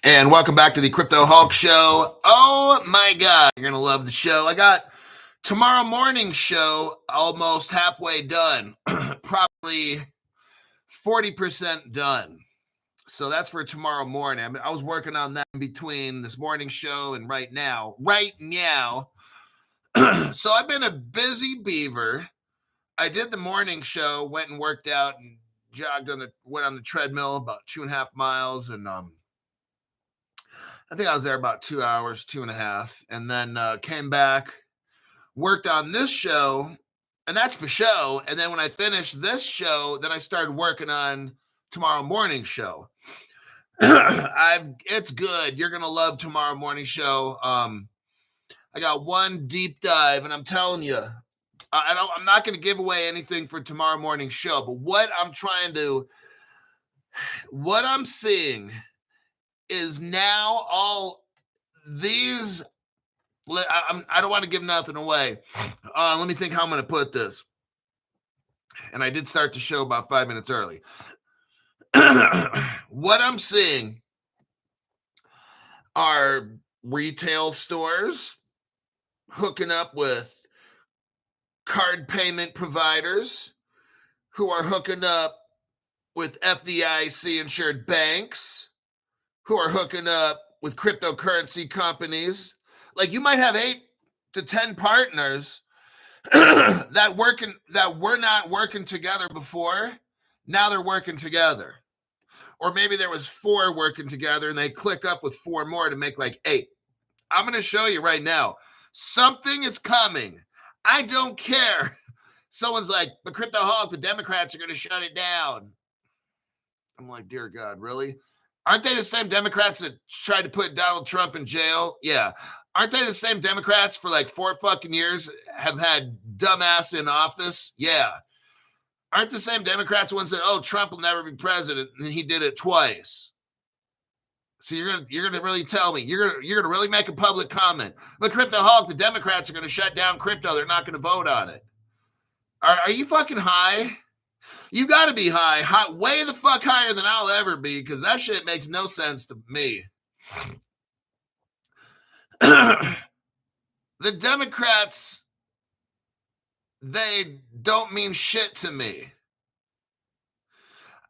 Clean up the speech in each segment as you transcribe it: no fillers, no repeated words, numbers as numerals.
And welcome back to the Crypto Hulk Show. Oh my God, you're going to love the show. I got tomorrow morning show almost halfway done, probably 40% done. So that's for tomorrow morning. I was working on that in between this morning show and right now. So I've been a busy beaver. I did the morning show, went and worked out and went on the treadmill about 2.5 miles, and I think I was there about 2 hours, 2.5, and then came back, worked on this show, and that's for show. And then when I finished this show, then I started working on tomorrow morning show. It's good. You're gonna love tomorrow morning show. I got one deep dive, and I'm telling you, I'm not going to give away anything for tomorrow morning show. But what I'm seeing is now all these. I don't want to give nothing away. Let me think how I'm going to put this. And I did start the show about 5 minutes early. What I'm seeing are retail stores hooking up with card payment providers who are hooking up with FDIC insured banks, who are hooking up with cryptocurrency companies. Like, you might have 8 to 10 partners that were not working together before. Now they're working together. Or maybe there was 4 working together and they click up with 4 more to make like 8. I'm going to show you right now. Something is coming. I don't care. Someone's like, but Crypto Hulk, the Democrats are going to shut it down. I'm like, dear God, really? Aren't they the same Democrats that tried to put Donald Trump in jail? Yeah. Aren't they the same Democrats for like 4 fucking years have had dumbass in office? Yeah. Aren't the same Democrats the ones that, oh, Trump will never be president, and he did it twice? So you're gonna really tell me, you're gonna really make a public comment, but Crypto Hulk, the Democrats are gonna shut down crypto. They're not gonna vote on it. Are you fucking high? You got to be high, way the fuck higher than I'll ever be, because that shit makes no sense to me. The Democrats, they don't mean shit to me.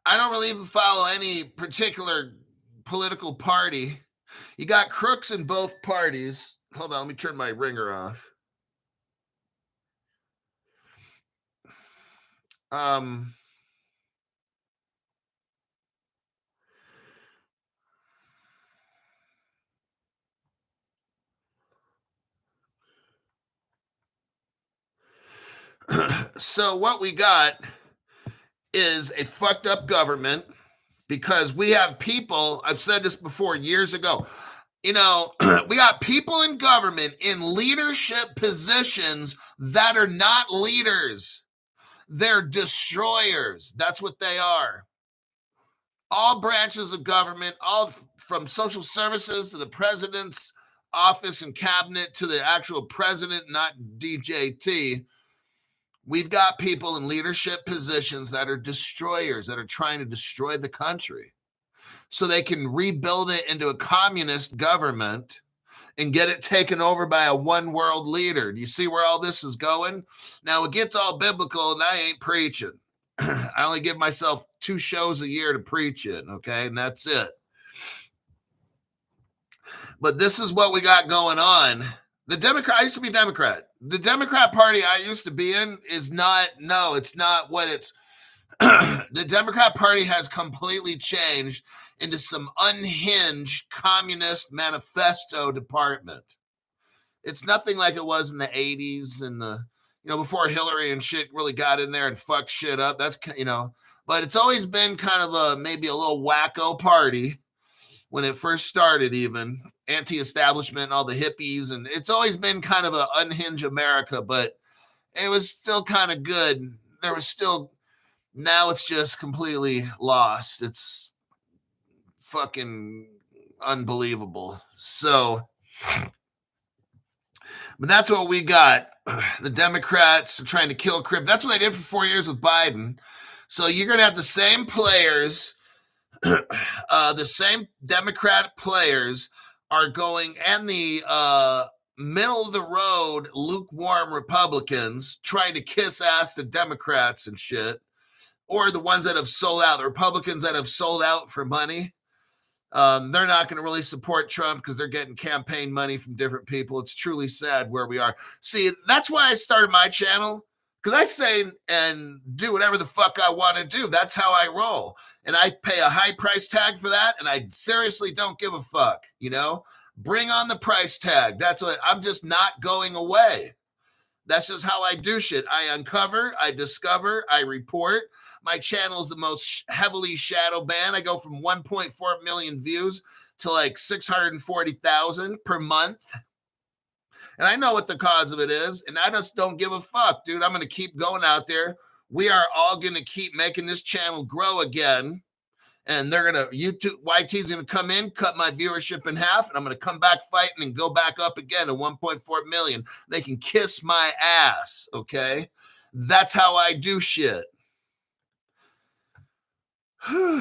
I don't really even follow any particular political party. You got crooks in both parties. Hold on, let me turn my ringer off. So what we got is a fucked up government, because we have people, I've said this before years ago, we got people in government in leadership positions that are not leaders. They're destroyers. That's what they are. All branches of government, all from social services to the president's office and cabinet to the actual president, not DJT. We've got people in leadership positions that are destroyers, that are trying to destroy the country so they can rebuild it into a communist government and get it taken over by a one world leader. Do you see where all this is going? Now, it gets all biblical, and I ain't preaching. I only give myself 2 shows a year to preach it, okay? And that's it. But this is what we got going on. I used to be Democrat. The Democrat Party I used to be in it's not what it's. The Democrat Party has completely changed into some unhinged communist manifesto department. It's nothing like it was in the 80s and before Hillary and shit really got in there and fucked shit up. That's, but it's always been kind of maybe a little wacko party when it first started, even anti-establishment and all the hippies. And it's always been kind of an unhinged America, but it was still kind of good. Now it's just completely lost. It's fucking unbelievable. So, but that's what we got. The Democrats are trying to kill crypto. That's what they did for 4 years with Biden. So you're going to have the same players The same Democratic players are going, and the middle of the road, lukewarm Republicans trying to kiss ass to Democrats and shit, or the ones that have sold out, the Republicans that have sold out for money. They're not going to really support Trump because they're getting campaign money from different people. It's truly sad where we are. See, that's why I started my channel, because I say and do whatever the fuck I want to do. That's how I roll. And I pay a high price tag for that. And I seriously don't give a fuck, you know? Bring on the price tag. That's what I'm just not going away. That's just how I do shit. I uncover, I discover, I report. My channel is the most heavily shadow banned. I go from 1.4 million views to like 640,000 per month. And I know what the cause of it is. And I just don't give a fuck, dude. I'm going to keep going out there. We are all going to keep making this channel grow again. And they're going to, YT's going to come in, cut my viewership in half, and I'm going to come back fighting and go back up again to 1.4 million. They can kiss my ass, okay? That's how I do shit.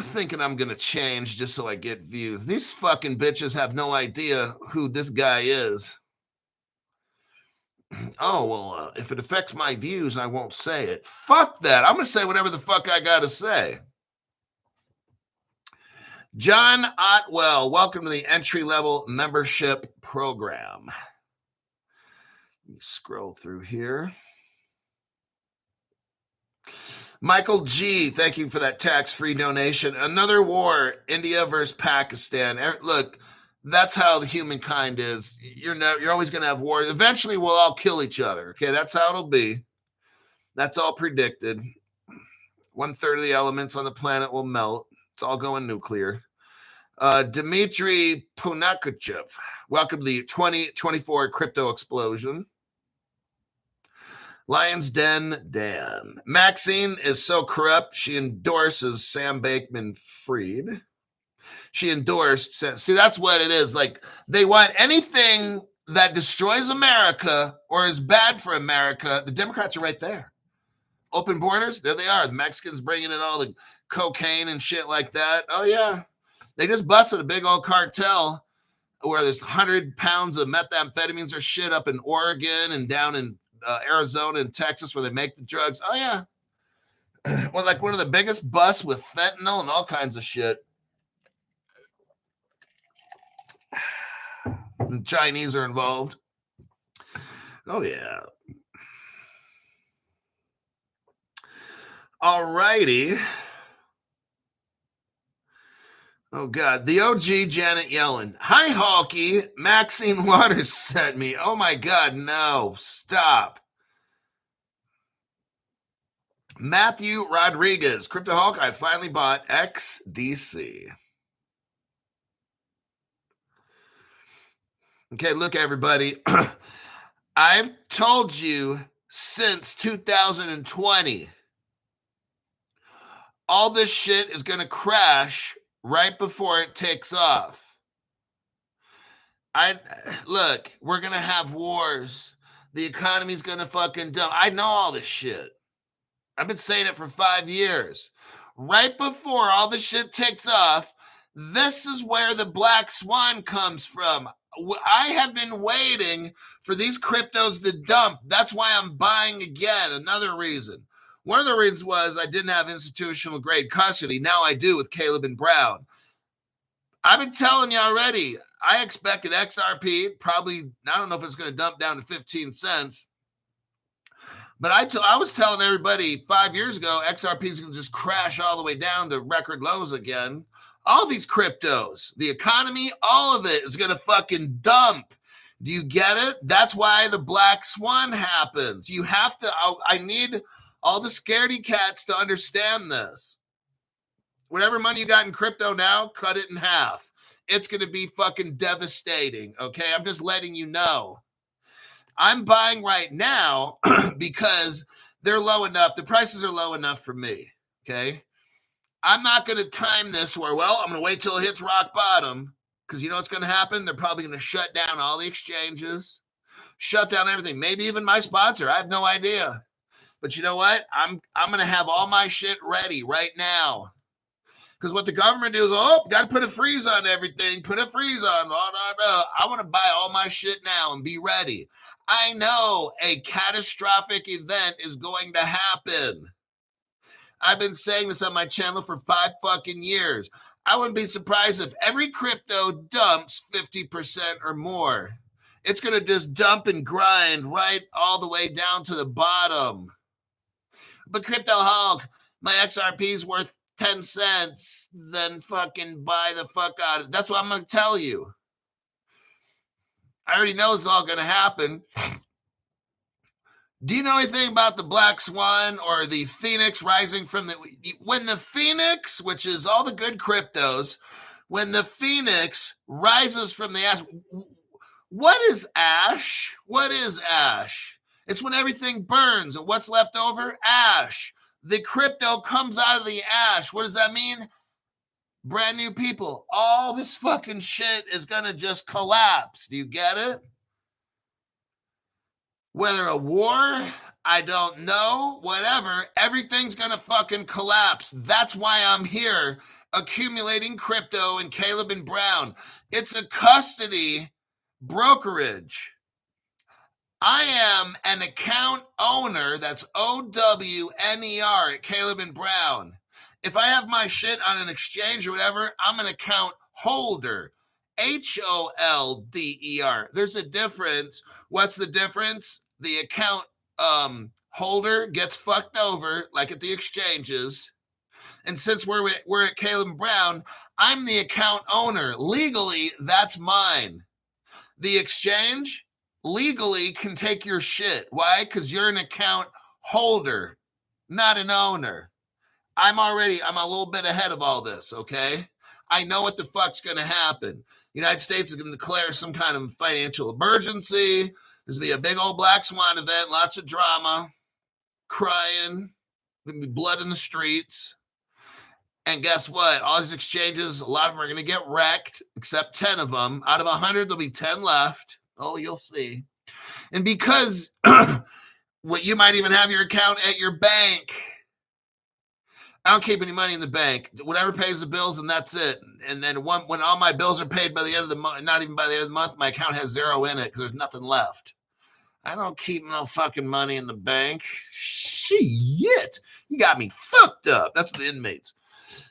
Thinking I'm going to change just so I get views. These fucking bitches have no idea who this guy is. Oh, well, if it affects my views, I won't say it. Fuck that. I'm going to say whatever the fuck I got to say. John Otwell, welcome to the entry-level membership program. Let me scroll through here. Michael G., thank you for that tax-free donation. Another war, India versus Pakistan. Look, that's how the humankind is. You're always going to have wars. Eventually, we'll all kill each other. Okay, that's how it'll be. That's all predicted. 1/3 of the elements on the planet will melt. It's all going nuclear. Dmitry Punakachev, welcome to the 2024 crypto explosion. Lion's Den Dan. Maxine is so corrupt, she endorses Sam Bankman-Fried. She endorsed, see, that's what it is. Like, they want anything that destroys America or is bad for America. The Democrats are right there. Open borders, there they are. The Mexicans bringing in all the cocaine and shit like that. Oh, yeah. They just busted a big old cartel where there's 100 pounds of methamphetamines or shit up in Oregon and down in Arizona and Texas where they make the drugs. Oh, yeah. Well, like one of the biggest busts with fentanyl and all kinds of shit. The Chinese are involved. Oh, yeah. All righty. Oh, God. The OG Janet Yellen. Hi, Halky. Maxine Waters sent me. Oh, my God. No. Stop. Matthew Rodriguez. Crypto Hulk, I finally bought XDC. Okay, look, everybody. I've told you since 2020, all this shit is going to crash right before it takes off. Look, we're going to have wars. The economy's going to fucking dump. I know all this shit. I've been saying it for 5 years. Right before all this shit takes off, this is where the black swan comes from. I have been waiting for these cryptos to dump. That's why I'm buying again. Another reason. One of the reasons was I didn't have institutional grade custody. Now I do with Caleb and Brown. I've been telling you already. I expected XRP probably, I don't know if it's going to dump down to 15 cents. But I was telling everybody 5 years ago, XRP is going to just crash all the way down to record lows again. All these cryptos, the economy, all of it is going to fucking dump. Do you get it? That's why the black swan happens. You have to, I need all the scaredy cats to understand this. Whatever money you got in crypto now, cut it in half. It's going to be fucking devastating, okay? I'm just letting you know. I'm buying right now because they're low enough. The prices are low enough for me, okay? I'm not going to time this where, well, I'm going to wait till it hits rock bottom because you know what's going to happen? They're probably going to shut down all the exchanges, shut down everything, maybe even my sponsor. I have no idea. But you know what? I'm going to have all my shit ready right now Because what the government do is, got to put a freeze on everything. Put a freeze on. I want to buy all my shit now and be ready. I know a catastrophic event is going to happen. I've been saying this on my channel for 5 fucking years. I wouldn't be surprised if every crypto dumps 50% or more. It's going to just dump and grind right all the way down to the bottom. But Crypto Hulk, my XRP is worth 10 cents, then fucking buy the fuck out of it. That's what I'm going to tell you. I already know it's all going to happen. Do you know anything about the Black Swan or the Phoenix rising from the... When the Phoenix, which is all the good cryptos, when the Phoenix rises from the ash... What is ash? What is ash? It's when everything burns, and what's left over? Ash. The crypto comes out of the ash. What does that mean? Brand new people. All this fucking shit is going to just collapse. Do you get it? Whether a war, I don't know, whatever, everything's going to fucking collapse. That's why I'm here accumulating crypto and Caleb and Brown. It's a custody brokerage. I am an account owner, that's OWNER at Caleb and Brown. If I have my shit on an exchange or whatever, I'm an account holder. HOLDER. There's a difference. What's the difference? The account holder gets fucked over, like at the exchanges. And since we're at Caleb Brown, I'm the account owner. Legally, that's mine. The exchange legally can take your shit. Why? Because you're an account holder, not an owner. I'm a little bit ahead of all this, okay? I know what the fuck's going to happen. The United States is going to declare some kind of financial emergency. There's going to be a big old Black Swan event, lots of drama, crying, going to be blood in the streets. And guess what? All these exchanges, a lot of them are going to get wrecked, except 10 of them. Out of 100, there'll be 10 left. Oh, you'll see. And because what you might even have your account at your bank. I don't keep any money in the bank. Whatever pays the bills, and that's it. And then when all my bills are paid by the end of the month, not even by the end of the month, my account has zero in it because there's nothing left. I don't keep no fucking money in the bank. Shit. You got me fucked up. That's the inmates.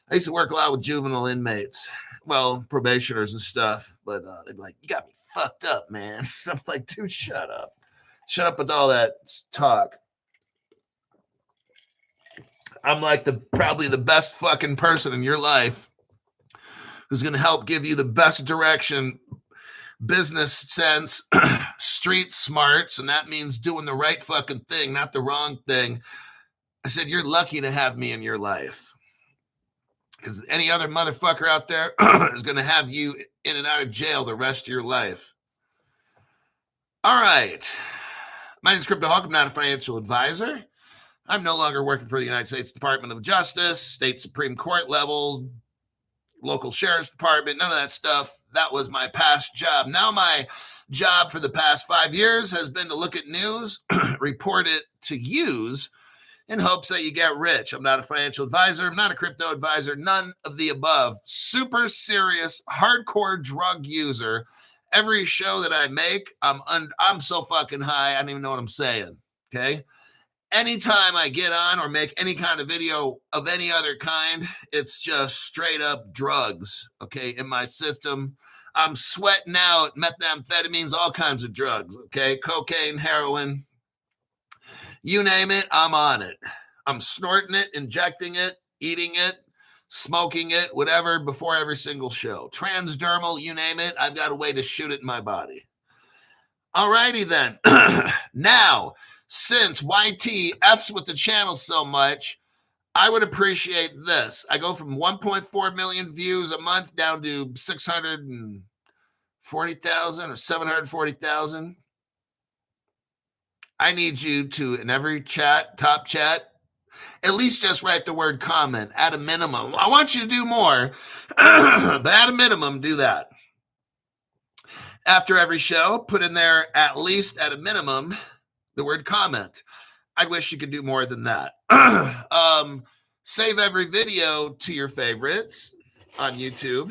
I used to work a lot with juvenile inmates. Well, probationers and stuff. But they'd be like, you got me fucked up, man. So I'm like, dude, shut up. Shut up with all that talk. I'm like probably the best fucking person in your life who's going to help give you the best direction, business sense, street smarts, and that means doing the right fucking thing, not the wrong thing. I said, you're lucky to have me in your life because any other motherfucker out there is going to have you in and out of jail the rest of your life. All right. My name is Crypto Hawk. I'm not a financial advisor. I'm no longer working for the United States Department of Justice, state Supreme Court level, local sheriff's department, none of that stuff. That was my past job. Now my job for the past 5 years has been to look at news, report it to use in hopes that you get rich. I'm not a financial advisor. I'm not a crypto advisor. None of the above. Super serious, hardcore drug user. Every show that I make, I'm so fucking high, I don't even know what I'm saying, okay? Anytime I get on or make any kind of video of any other kind, it's just straight up drugs, okay, in my system. I'm sweating out methamphetamines, all kinds of drugs, okay, cocaine, heroin, you name it, I'm on it. I'm snorting it, injecting it, eating it, smoking it, whatever, before every single show. Transdermal, you name it, I've got a way to shoot it in my body. All righty then. Now, since YT F's with the channel so much, I would appreciate this. I go from 1.4 million views a month down to 640,000 or 740,000. I need you to, in every chat, top chat, at least just write the word comment at a minimum. I want you to do more, but at a minimum, do that. After every show, put in there at least at a minimum the word comment. I wish you could do more than that. Save every video to your favorites on YouTube.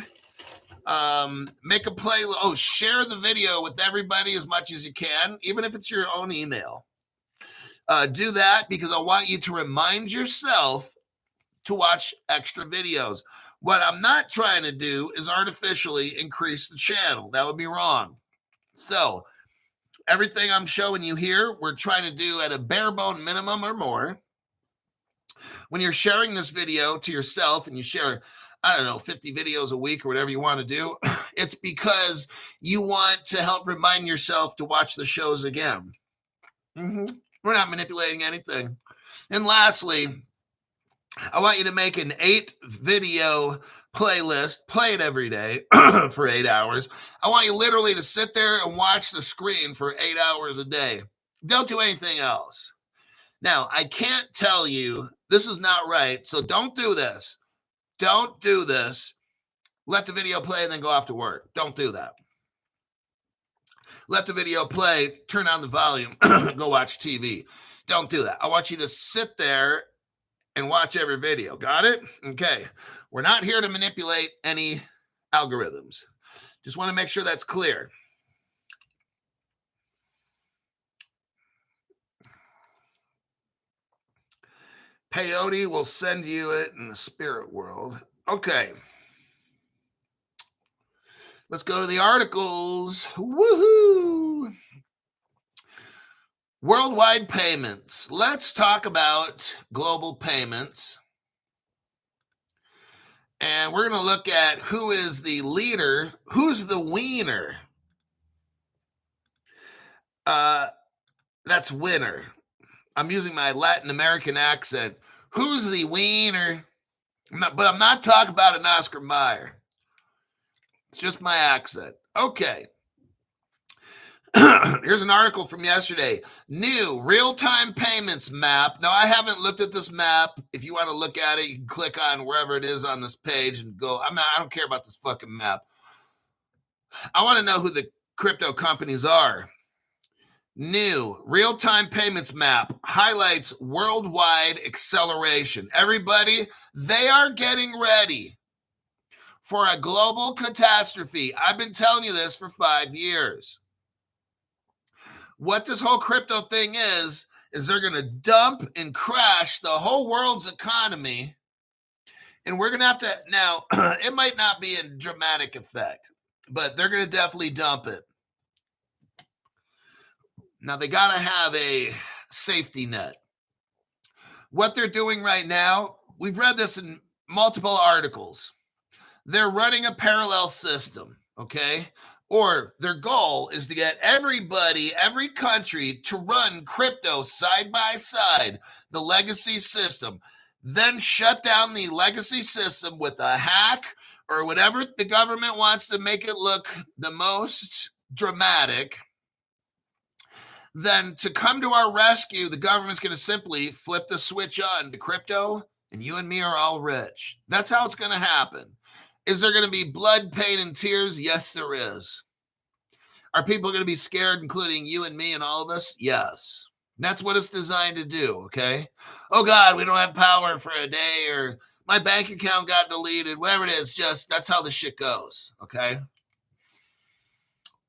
Make a playlist. Oh, share the video with everybody as much as you can, even if it's your own email. Do that because I want you to remind yourself to watch extra videos. What I'm not trying to do is artificially increase the channel. That would be wrong. So everything I'm showing you here, we're trying to do at a bare bone minimum or more. When you're sharing this video to yourself and you share, I don't know, 50 videos a week or whatever you want to do, it's because you want to help remind yourself to watch the shows again. We're not manipulating anything. And lastly, I want you to make an 8-video playlist, play it every day for 8 hours. I want you literally to sit there and watch the screen for 8 hours a day. Don't do anything else. Now, I can't tell you this is not right, so don't do this. Don't do this. Let the video play and then go off to work. Don't do that. Let the video play, turn on the volume, go watch TV. Don't do that. I want you to sit there and watch every video. Got it? Okay. We're not here to manipulate any algorithms. Just want to make sure that's clear. Peyote will send you it in the spirit world. Okay. Let's go to the articles. Woohoo! Worldwide payments. Let's talk about global payments. And we're going to look at who is the leader, who's the wiener. That's winner. I'm using my Latin American accent. Who's the wiener? But I'm not talking about an Oscar Mayer. It's just my accent. Okay. Here's an article from yesterday. New real-time payments map. Now, I haven't looked at this map. If you want to look at it, you can click on wherever it is on this page and go. I don't care about this fucking map. I want to know who the crypto companies are. New real-time payments map highlights worldwide acceleration. Everybody, they are getting ready for a global catastrophe. I've been telling you this for 5 years. What this whole crypto thing is they're going to dump and crash the whole world's economy. And we're going to have to, now, it might not be a dramatic effect, but they're going to definitely dump it. Now, they got to have a safety net. What they're doing right now, we've read this in multiple articles. They're running a parallel system, okay? Or their goal is to get everybody, every country to run crypto side by side, the legacy system, then shut down the legacy system with a hack or whatever the government wants to make it look the most dramatic. Then to come to our rescue, the government's going to simply flip the switch on to crypto, and you and me are all rich. That's how it's going to happen. Is there going to be blood, pain, and tears? Yes, there is. Are people going to be scared, including you and me and all of us? Yes. That's what it's designed to do, okay? Oh, God, we don't have power for a day, or my bank account got deleted, whatever it is, just that's how the shit goes, okay?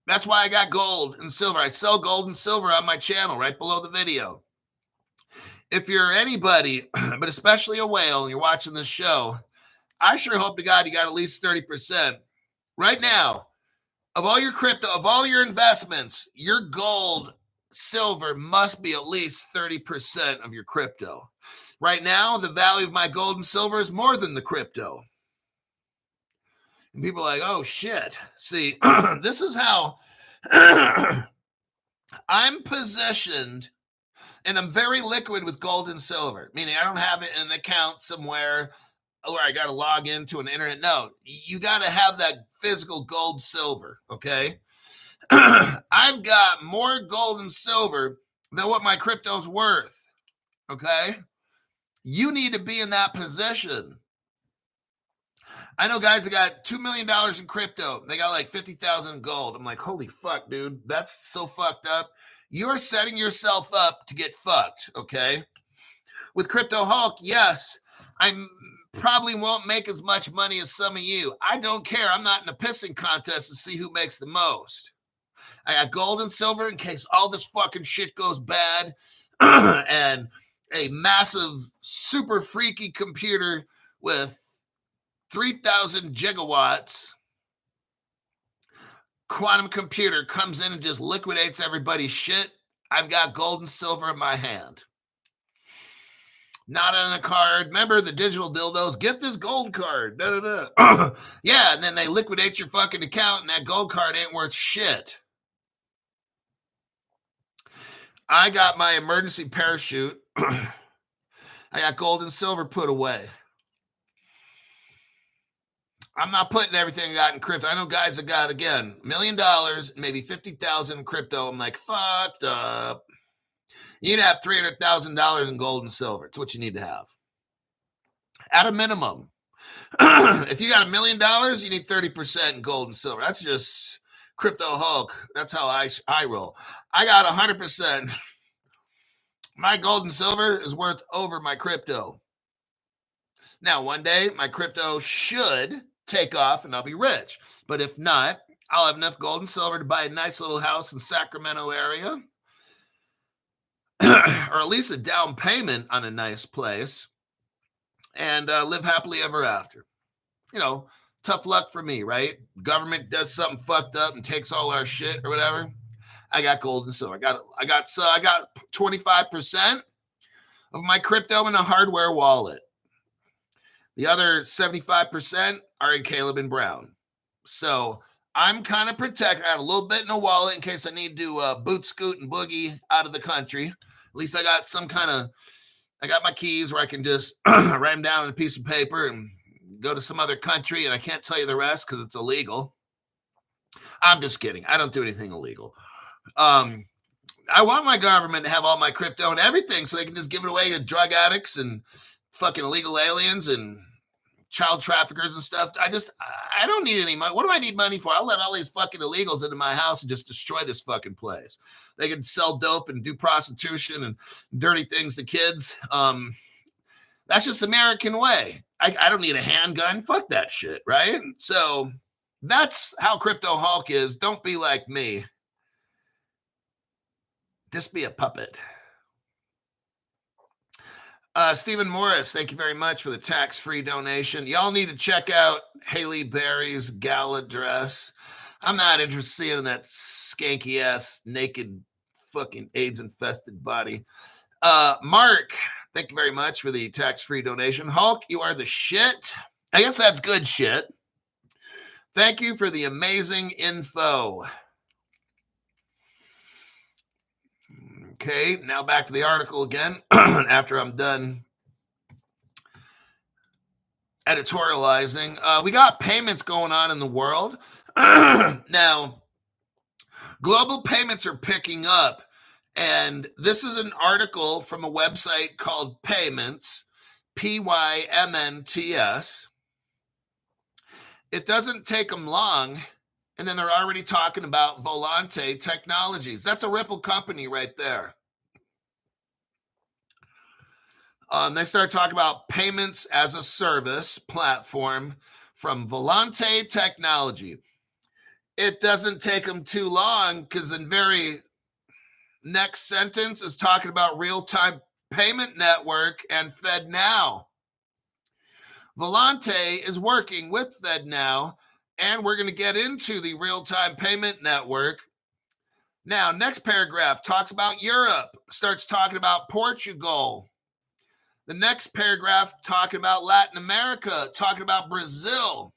That's why I got gold and silver. I sell gold and silver on my channel right below the video. If you're anybody, but especially a whale, and you're watching this show, I sure hope to God you got at least 30%. Right now, of all your crypto, of all your investments, your gold, silver must be at least 30% of your crypto. Right now, the value of my gold and silver is more than the crypto. And people are like, oh, shit. See, this is how I'm positioned, and I'm very liquid with gold and silver, meaning I don't have it in an account somewhere where I got to log into an internet. No, you got to have that physical gold, silver, okay? I've got more gold and silver than what my crypto's worth, okay? You need to be in that position. I know guys that got $2 million in crypto. They got like 50,000 in gold. I'm like, holy fuck, dude. That's so fucked up. You're setting yourself up to get fucked, okay? With Crypto Hulk, yes, I probably won't make as much money as some of you. I don't care. I'm not in a pissing contest to see who makes the most. I got gold and silver in case all this fucking shit goes bad. And a massive, super freaky computer with 3,000 gigawatts quantum computer comes in and just liquidates everybody's shit. I've got gold and silver in my hand. Not on a card. Remember the digital dildos? Get this gold card. Da, da, da. Yeah, and then they liquidate your fucking account and that gold card ain't worth shit. I got my emergency parachute. I got gold and silver put away. I'm not putting everything I got in crypto. I know guys that got, again, $1 million, maybe 50,000 in crypto. I'm like, fucked up. You need to have $300,000 in gold and silver. It's what you need to have. At a minimum. If you got $1 million, you need 30% in gold and silver. That's just crypto Hulk. That's how I roll. I got 100%. My gold and silver is worth over my crypto. Now, one day, my crypto should take off and I'll be rich. But if not, I'll have enough gold and silver to buy a nice little house in Sacramento area. Or at least a down payment on a nice place. And live happily ever after. You know, tough luck for me, right? Government does something fucked up and takes all our shit or whatever. I got gold and silver. I got 25% of my crypto in a hardware wallet. The other 75% are in Caleb and Brown. So I'm kind of protected. I have a little bit in a wallet in case I need to boot, scoot, and boogie out of the country. At least I got I got my keys where I can just write them down on a piece of paper and go to some other country, and I can't tell you the rest because it's illegal. I'm just kidding. I don't do anything illegal. I want my government to have all my crypto and everything so they can just give it away to drug addicts and fucking illegal aliens and child traffickers and stuff. I don't need any money. What do I need money for? I'll let all these fucking illegals into my house and just destroy this fucking place. They can sell dope and do prostitution and dirty things to kids. That's just the American way. I don't need a handgun. Fuck that shit, right? So that's how Crypto Hulk is. Don't be like me. Just be a puppet. Stephen Morris, thank you very much for the tax-free donation. Y'all need to check out Haley Berry's gala dress. I'm not interested in that skanky-ass, naked, fucking AIDS-infested body. Mark, thank you very much for the tax-free donation. Hulk, you are the shit. I guess that's good shit. Thank you for the amazing info. Okay, now back to the article again after I'm done editorializing. We got payments going on in the world. Now, global payments are picking up, and this is an article from a website called Payments, Pymnts. It doesn't take them long, and then they're already talking about Volante Technologies. That's a Ripple company right there. They start talking about payments as a service platform from Volante Technology. It doesn't take them too long because the very next sentence is talking about real-time payment network and FedNow. Volante is working with FedNow, and we're going to get into the real-time payment network. Now, next paragraph talks about Europe, starts talking about Portugal. The next paragraph talking about Latin America, talking about Brazil.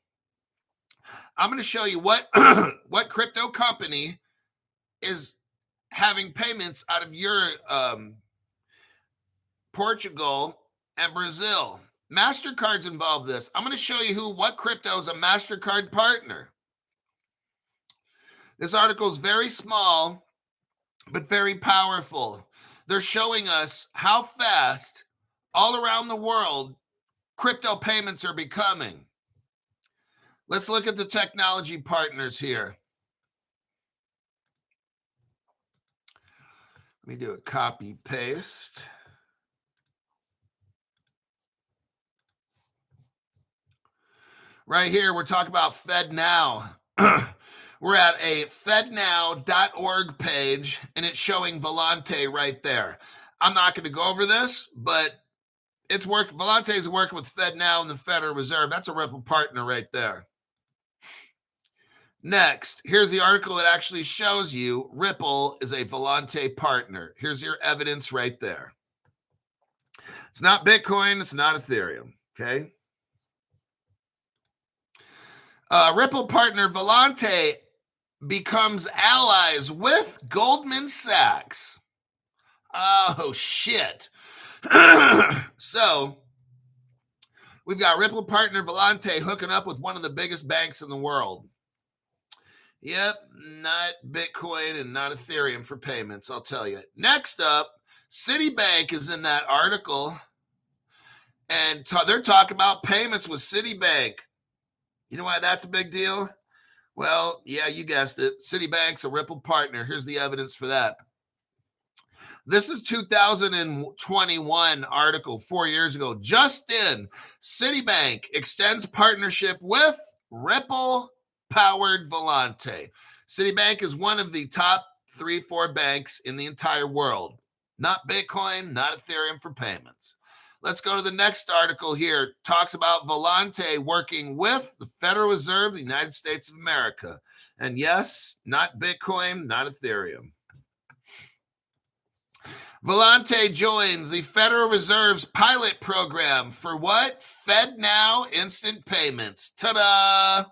I'm going to show you what crypto company is having payments out of Portugal and Brazil. MasterCard's involved in this. I'm going to show you what crypto is a MasterCard partner. This article is very small, but very powerful. They're showing us how fast all around the world crypto payments are becoming. Let's look at the technology partners here. Let me do a copy paste. Right here, we're talking about FedNow. We're at a fednow.org page, and it's showing Volante right there. I'm not going to go over this, but it's work. Volante is working with FedNow and the Federal Reserve. That's a Ripple partner right there. Next, here's the article that actually shows you Ripple is a Volante partner. Here's your evidence right there. It's not Bitcoin. It's not Ethereum. Okay. Ripple partner Volante becomes allies with Goldman Sachs. Oh, shit. So we've got Ripple partner Volante hooking up with one of the biggest banks in the world. Yep, not Bitcoin and not Ethereum for payments, I'll tell you. Next up, CIITBANK is in that article, and they're talking about payments with CIITBANK. You know why that's a big deal? Well, yeah, you guessed it. CIITBANK's a Ripple partner. Here's the evidence for that. This is 2021 article 4 years ago. Just in, CIITBANK extends partnership with Ripple-powered Volante. CIITBANK is one of the top 3-4 banks in the entire world. Not Bitcoin, not Ethereum for payments. Let's go to the next article here. Talks about Volante working with the Federal Reserve of the United States of America. And yes, not Bitcoin, not Ethereum. Volante joins the Federal Reserve's pilot program for what? FedNow instant payments. Ta-da!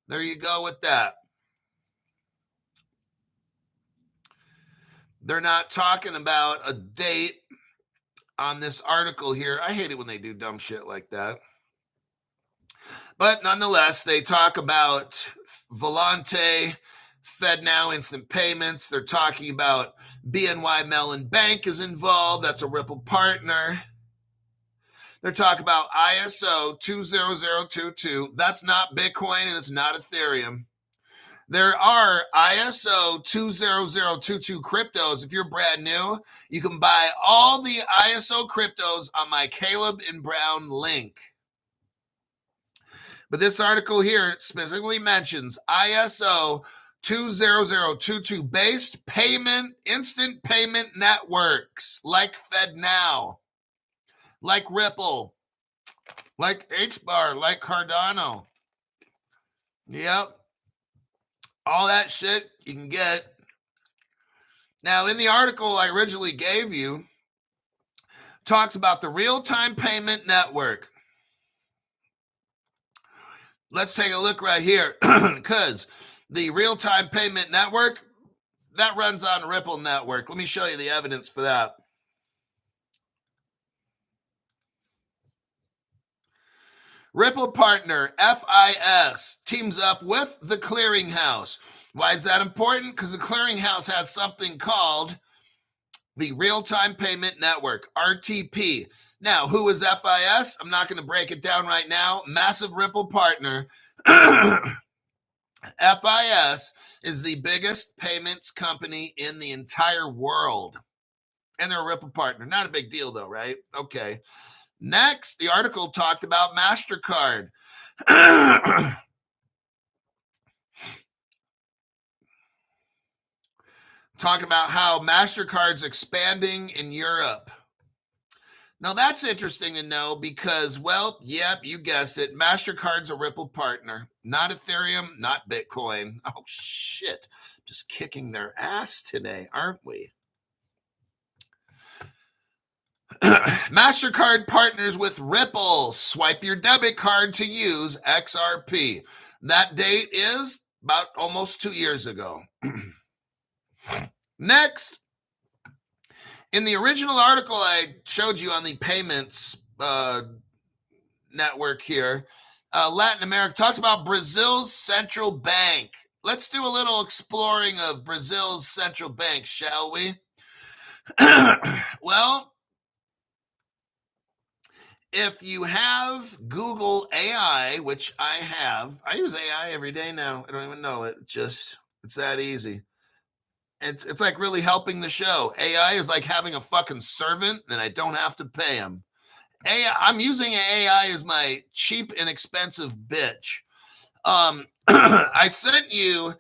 There you go with that. They're not talking about a date on this article here. I hate it when they do dumb shit like that. But nonetheless, they talk about Volante, FedNow instant payments. They're talking about BNY Mellon Bank is involved. That's a Ripple partner. They're talking about ISO 20022. That's not Bitcoin and it's not Ethereum. There are ISO 20022 cryptos. If you're brand new, you can buy all the ISO cryptos on my Caleb and Brown link. But this article here specifically mentions ISO 20022 based payment, instant payment networks like FedNow, like Ripple, like HBAR, like Cardano. Yep. All that shit you can get. Now, in the article I originally gave you, talks about the real-time payment network. Let's take a look right here, because the real-time payment network, that runs on Ripple network. Let me show you the evidence for that. Ripple partner FIS teams up with the clearinghouse. Why is that important? Because the clearinghouse has something called the real-time payment network, RTP. Now, who is FIS? I'm not going to break it down right now. Massive Ripple partner. FIS is the biggest payments company in the entire world. And they're a Ripple partner. Not a big deal, though, right? Okay. Next, the article talked about MasterCard. Talking about how MasterCard's expanding in Europe. Now, that's interesting to know because, well, yep, you guessed it. MasterCard's a Ripple partner. Not Ethereum, not Bitcoin. Oh, shit. Just kicking their ass today, aren't we? MasterCard partners with Ripple. Swipe your debit card to use XRP. That date is about almost 2 years ago. Next, in the original article I showed you on the payments network here, Latin America talks about Brazil's central bank. Let's do a little exploring of Brazil's central bank, shall we? Well, if you have Google AI, which I have, I use AI every day now. I don't even know it. It's that easy. It's like really helping the show. AI is like having a fucking servant and I don't have to pay him. AI, I'm using AI as my cheap and expensive bitch. I sent you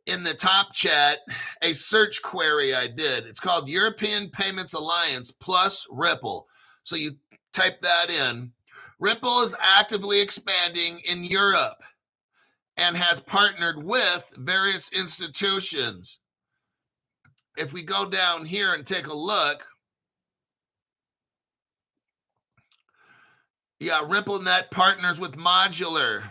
in the top chat a search query I did. It's called European Payments Alliance plus Ripple. So you type that in. Ripple is actively expanding in Europe and has partnered with various institutions. If we go down here and take a look, yeah, RippleNet partners with Modular.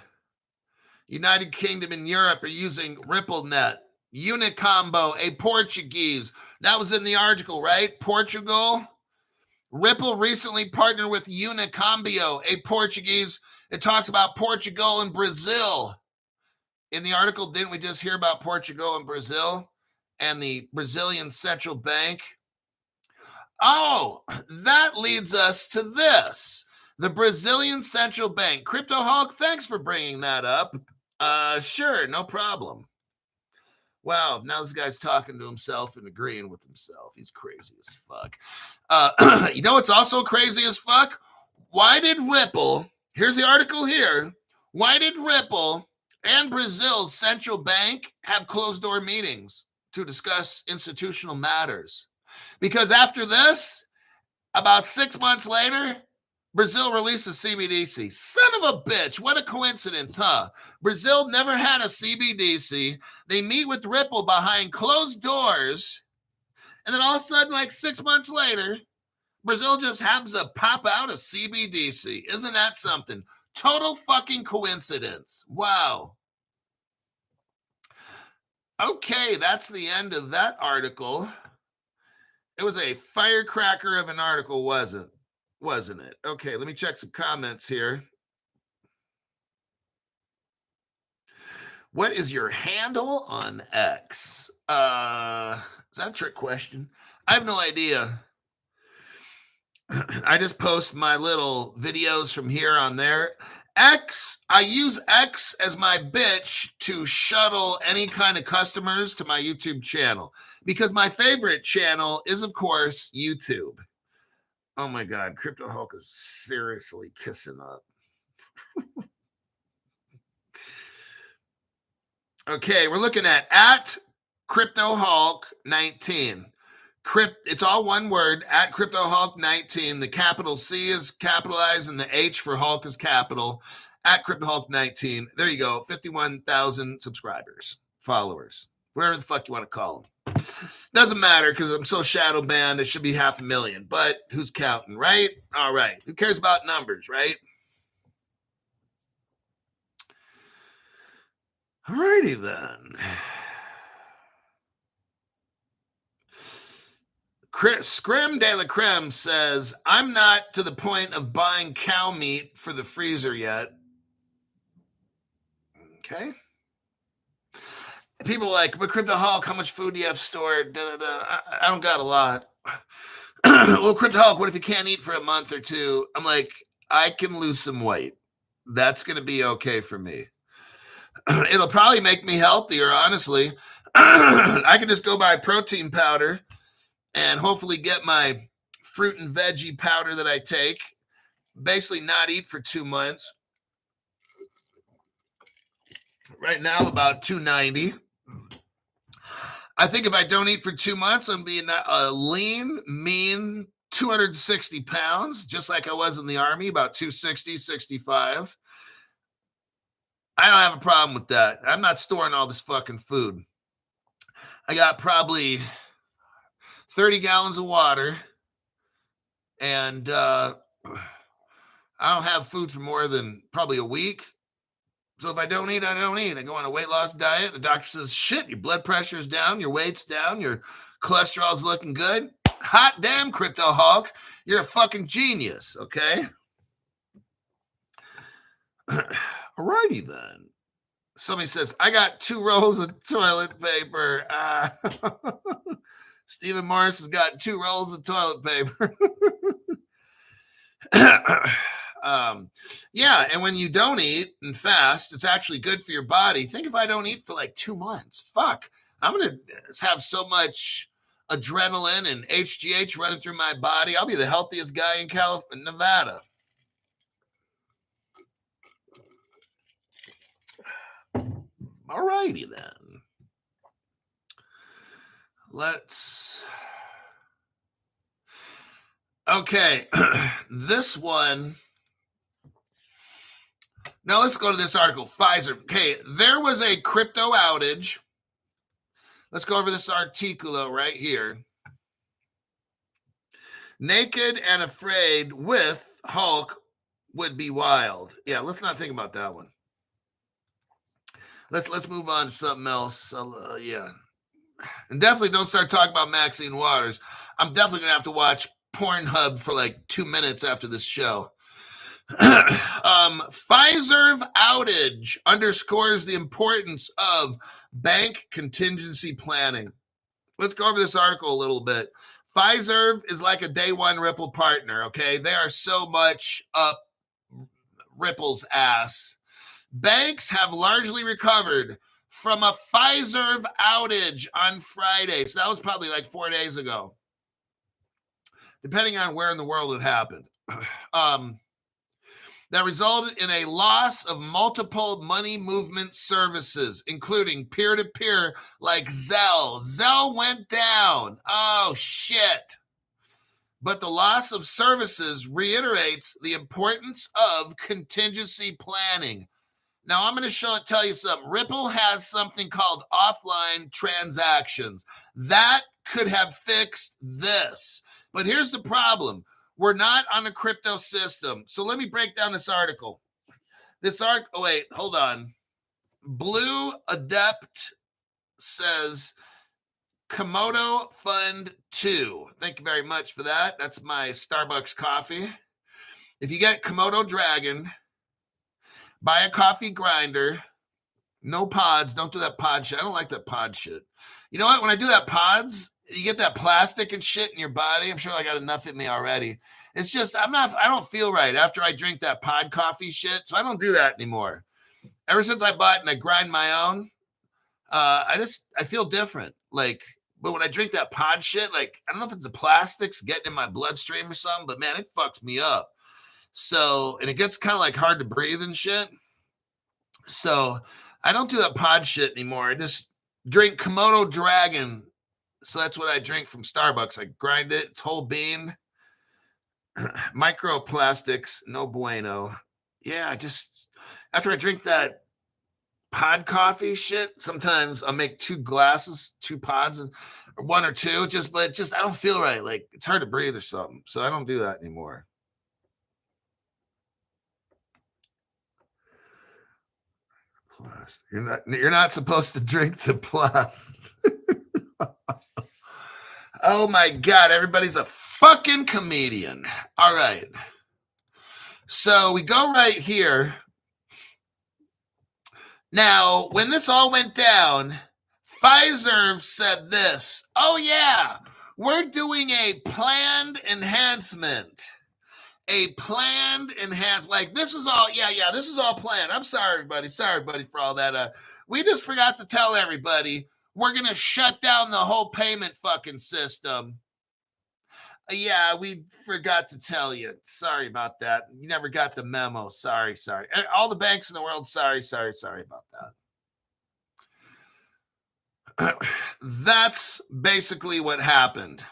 United Kingdom and Europe are using RippleNet. Unicombo, a Portuguese. That was in the article, right? Portugal. Ripple recently partnered with Unicambio, a Portuguese. It talks about Portugal and Brazil. In the article, didn't we just hear about Portugal and Brazil and the Brazilian central bank? Oh, that leads us to this. The Brazilian central bank. Crypto Hulk, thanks for bringing that up. Sure, no problem. Wow, now this guy's talking to himself and agreeing with himself. He's crazy as fuck. You know what's also crazy as fuck? Why did Ripple, here's the article here, why did Ripple and Brazil's central bank have closed-door meetings to discuss institutional matters? Because after this, about 6 months later, Brazil releases CBDC. Son of a bitch. What a coincidence, huh? Brazil never had a CBDC. They meet with Ripple behind closed doors. And then all of a sudden, like 6 months later, Brazil just happens to pop out a CBDC. Isn't that something? Total fucking coincidence. Wow. Okay, that's the end of that article. It was a firecracker of an article, wasn't it? Okay, let me check some comments here. What is your handle on X? Is that a trick question? I have no idea. I just post my little videos from here on there. X, I use X as my bitch to shuttle any kind of customers to my YouTube channel because my favorite channel is, of course, YouTube. Oh my God, Crypto Hulk is seriously kissing up. Okay, we're looking at Crypto Hulk 19. It's all one word, at Crypto Hulk 19. The capital C is capitalized and the H for Hulk is capital. At Crypto Hulk 19. There you go. 51,000 subscribers, followers, whatever the fuck you want to call them. Doesn't matter because I'm so shadow banned. It should be 500,000, but who's counting, right? All right. Who cares about numbers, right? All righty then. Scrim de la Creme says, I'm not to the point of buying cow meat for the freezer yet. Okay. People are like, but Crypto Hulk, how much food do you have stored? Da, da, da. I don't got a lot. Well, Crypto Hulk, what if you can't eat for a month or two? I'm like, I can lose some weight. That's going to be okay for me. It'll probably make me healthier, honestly. I can just go buy protein powder and hopefully get my fruit and veggie powder that I take. Basically not eat for 2 months. Right now, about 290. I think if I don't eat for 2 months, I'm being a lean, mean 260 pounds, just like I was in the Army, about 260, 65. I don't have a problem with that. I'm not storing all this fucking food. I got probably 30 gallons of water, and I don't have food for more than probably a week. So if I don't eat, I don't eat. I go on a weight loss diet. The doctor says, shit, your blood pressure is down, your weight's down, your cholesterol's looking good. Hot damn, Crypto Hulk. You're a fucking genius, okay? Alrighty then. Somebody says, I got 2 rolls of toilet paper. Stephen Morris has got 2 rolls of toilet paper. Yeah, and when you don't eat and fast, it's actually good for your body. Think if I don't eat for like 2 months. Fuck, I'm going to have so much adrenaline and HGH running through my body. I'll be the healthiest guy in Nevada. All righty then. Okay, this one. Now let's go to this article, Pfizer. Okay, there was a crypto outage. Let's go over this articulo right here. Naked and afraid with Hulk would be wild. Yeah, let's not think about that one. Let's move on to something else. Yeah. And definitely don't start talking about Maxine Waters. I'm definitely going to have to watch Pornhub for like 2 minutes after this show. Pfizer outage underscores the importance of bank contingency planning. Let's go over this article a little bit. Pfizer is like a day one Ripple partner, okay? They are so much up Ripple's ass. Banks have largely recovered from a Pfizer outage on Friday. So that was probably like 4 days ago, depending on where in the world it happened. That resulted in a loss of multiple money movement services, including peer-to-peer like Zelle. Zelle went down. Oh, shit. But the loss of services reiterates the importance of contingency planning. Now, I'm going to tell you something. Ripple has something called offline transactions. That could have fixed this. But here's the problem. We're not on a crypto system. So let me break down this article. Oh, wait, hold on. Blue Adept says Komodo Fund 2. Thank you very much for that. That's my Starbucks coffee. If you get Komodo Dragon, buy a coffee grinder. No pods. Don't do that pod shit. I don't like that pod shit. You know what? When I do that pods, you get that plastic and shit in your body. I'm sure I got enough in me already. It's just, I don't feel right after I drink that pod coffee shit. So I don't do that anymore. Ever since I bought and I grind my own, I feel different. Like, but when I drink that pod shit, like, I don't know if it's the plastics getting in my bloodstream or something, but man, it fucks me up. So, and it gets kind of like hard to breathe and shit. So I don't do that pod shit anymore. I just drink Komodo Dragon. So that's what I drink from Starbucks. I grind it. It's whole bean. Microplastics, no bueno. Yeah, after I drink that pod coffee shit, sometimes I'll make 2 glasses, 2 pods, or 1 or 2, but I don't feel right. Like, it's hard to breathe or something. So I don't do that anymore. You're not supposed to drink the plastic. Oh my God, everybody's a fucking comedian. All right. So we go right here. Now, when this all went down, Pfizer said this. Oh yeah, we're doing a planned enhancement. Like, this is all, this is all planned. I'm sorry, everybody. Sorry, everybody, for all that. We just forgot to tell everybody we're going to shut down the whole payment fucking system. Yeah, we forgot to tell you. Sorry about that. You never got the memo. Sorry. All the banks in the world, sorry about that. That's basically what happened.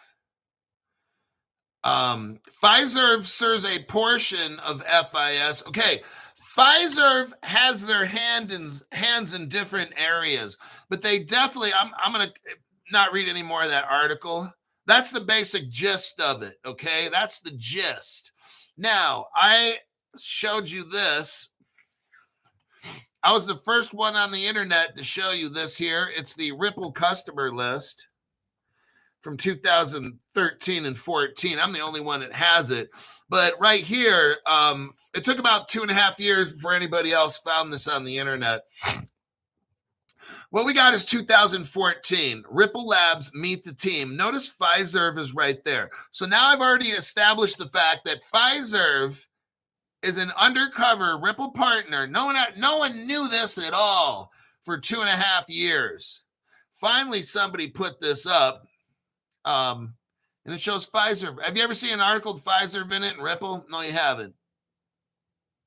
Pfizer serves a portion of FIS. Okay, Pfizer has their hands in different areas, but they definitely, I'm going to not read any more of that article. That's the basic gist of it, okay? That's the gist. Now, I showed you this. I was the first one on the internet to show you this here. It's the Ripple customer list from 2013 and 14. I'm the only one that has it. But right here, it took about 2.5 years before anybody else found this on the internet. What we got is 2014. Ripple Labs meet the team. Notice Pfizer is right there. So now I've already established the fact that Pfizer is an undercover Ripple partner. No one knew this at all for 2.5 years. Finally, somebody put this up. And it shows Pfizer. Have you ever seen an article with Pfizer in it and Ripple? No, you haven't.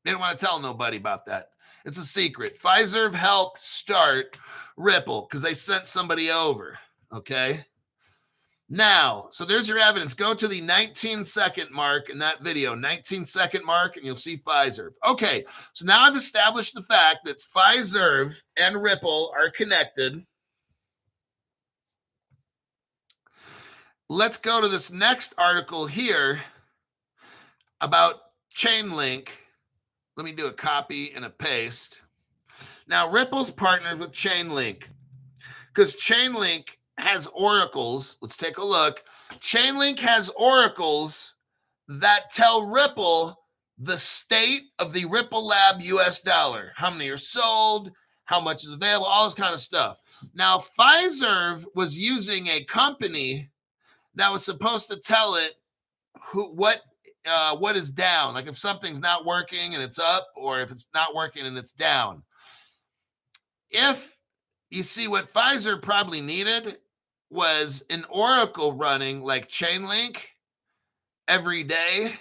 They don't want to tell nobody about that. It's a secret. Pfizer helped start Ripple because they sent somebody over. Okay. Now, so there's your evidence. Go to the 19-second mark in that video, 19-second mark, and you'll see Pfizer. Okay, so now I've established the fact that Pfizer and Ripple are connected. Let's go to this next article here about Chainlink. Let me do a copy and a paste. Now, Ripple's partnered with Chainlink because Chainlink has oracles. Let's take a look. Chainlink has oracles that tell Ripple the state of the Ripple Lab US dollar. How many are sold? How much is available? All this kind of stuff. Now, Pfizer was using a company that was supposed to tell it what is down. Like if something's not working and it's up, or if it's not working and it's down. If you see what Pfizer probably needed was an oracle running like Chainlink every day,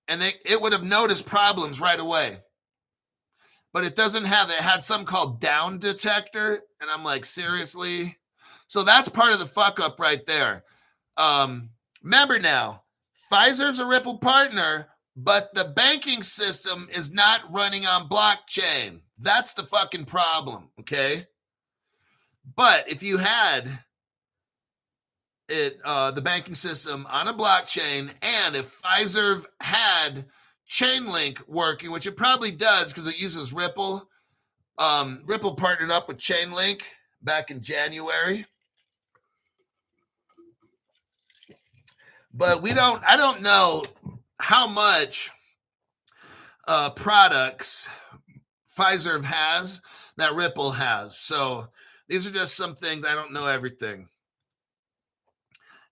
and it would have noticed problems right away. But it doesn't have it. It had something called down detector, and I'm like, seriously? So that's part of the fuck up right there. Remember now, Pfizer's a Ripple partner, but the banking system is not running on blockchain. That's the fucking problem, okay? But if you had the banking system on a blockchain, and if Pfizer had Chainlink working, which it probably does because it uses Ripple, Ripple partnered up with Chainlink back in January. But I don't know how much products Pfizer has that Ripple has. So these are just some things. I don't know everything.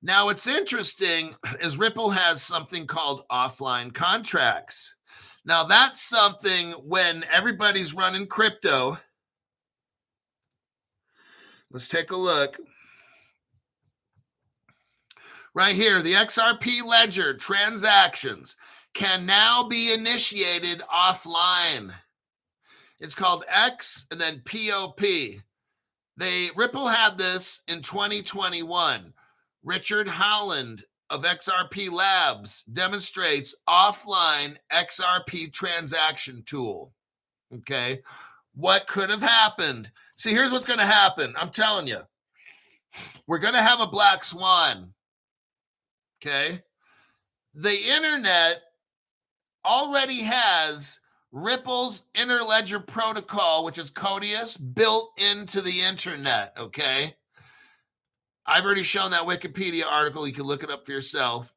Now, what's interesting is Ripple has something called offline contracts. Now, that's something when everybody's running crypto. Let's take a look. Right here, the XRP ledger transactions can now be initiated offline. It's called X and then POP. Ripple had this in 2021. Richard Holland of XRP Labs demonstrates offline XRP transaction tool. Okay. What could have happened? See, here's what's going to happen. I'm telling you. We're going to have a black swan. Okay. The internet already has Ripple's interledger protocol, which is Codius, built into the internet. Okay. I've already shown that Wikipedia article. You can look it up for yourself.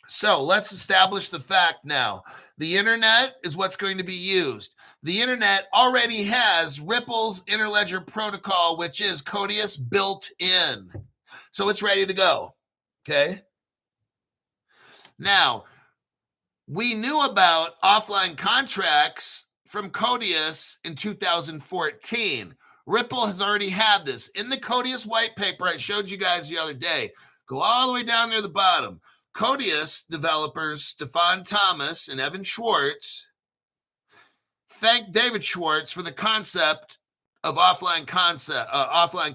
So let's establish the fact now. The internet is what's going to be used. The internet already has Ripple's interledger protocol, which is Codius built in. So it's ready to go. Okay. Now, we knew about offline contracts from Codius in 2014. Ripple has already had this. In the Codius white paper I showed you guys the other day, go all the way down near the bottom. Codius developers Stefan Thomas and Evan Schwartz thank David Schwartz for the concept of offline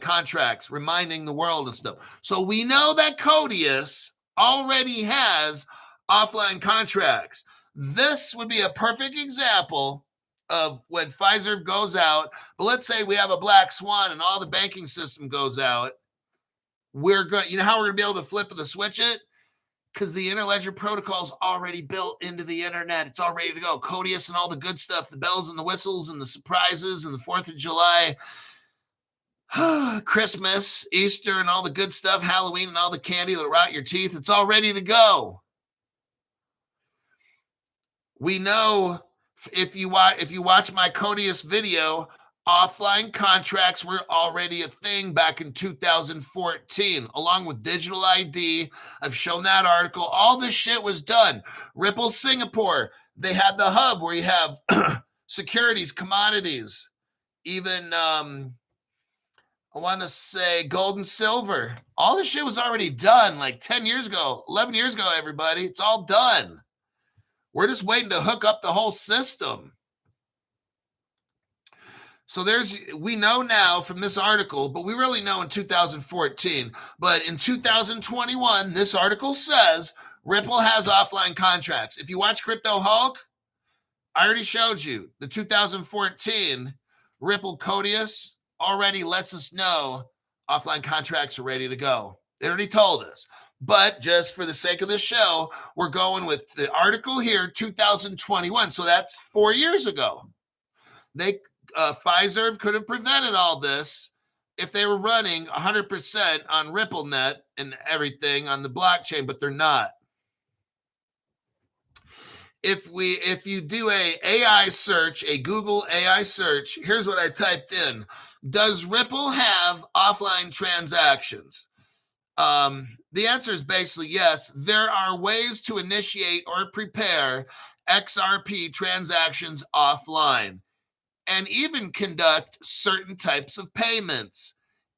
contracts, reminding the world and stuff. So we know that Codius already has offline contracts. This would be a perfect example of when Pfizer goes out. But let's say we have a black swan and all the banking system goes out. We're going, you know how we're going to be able to flip the switch it? Because the interledger protocol is already built into the internet. It's all ready to go. Codius and all the good stuff, the bells and the whistles and the surprises and the 4th of July, Christmas, Easter, and all the good stuff, Halloween and all the candy that'll rot your teeth. It's all ready to go. We know if you watch my Codius video, offline contracts were already a thing back in 2014, along with digital ID. I've shown that article. All this shit was done. Ripple Singapore, they had the hub where you have securities, commodities, even I want to say gold and silver. All this shit was already done like 10 years ago, 11 years ago, everybody. It's all done. We're just waiting to hook up the whole system. So we know now from this article, but we really know in 2014. But in 2021, this article says Ripple has offline contracts. If you watch Crypto Hulk, I already showed you the 2014 Ripple Codius already lets us know offline contracts are ready to go. They already told us. But just for the sake of the show, we're going with the article here, 2021. So that's 4 years ago. Pfizer could have prevented all this if they were running 100% on RippleNet and everything on the blockchain, but they're not. If you do a AI search, a Google AI search, here's what I typed in. Does Ripple have offline transactions? The answer is basically yes. There are ways to initiate or prepare XRP transactions offline, and even conduct certain types of payments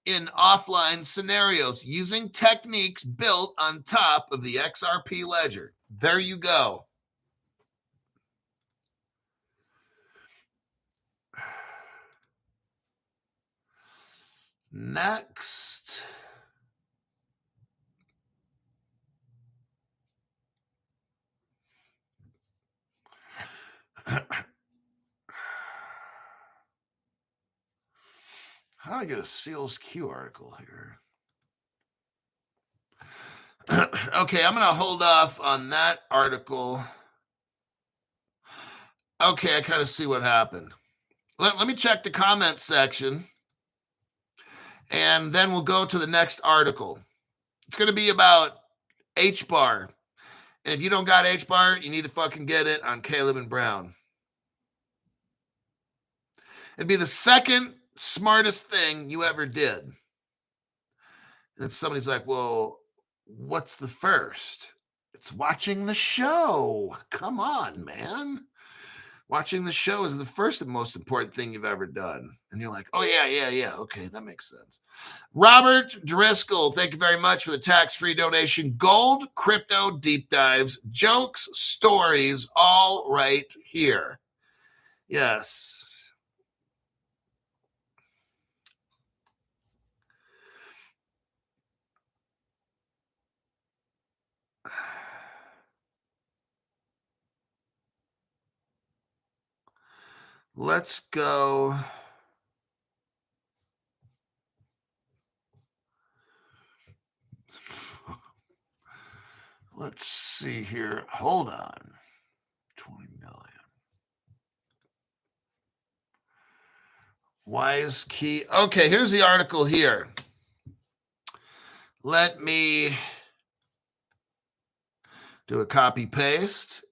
in offline scenarios using techniques built on top of the XRP ledger. There you go. Next. How do I get a Seals Q article here? Okay, I'm going to hold off on that article. Okay, I kind of see what happened. Let me check the comment section, and then we'll go to the next article. It's going to be about HBAR. And if you don't got HBAR, you need to fucking get it on Caleb and Brown. It'd be the second smartest thing you ever did. And somebody's like, well, what's the first? It's watching the show. Come on, man. Watching the show is the first and most important thing you've ever done. And you're like, oh, yeah. Okay, that makes sense. Robert Driscoll, thank you very much for the tax-free donation. Gold, crypto, deep dives, jokes, stories, all right here. Yes. Let's go. Let's see here. Hold on. 20 million. Wise key. Okay, here's the article here. Let me do a copy paste.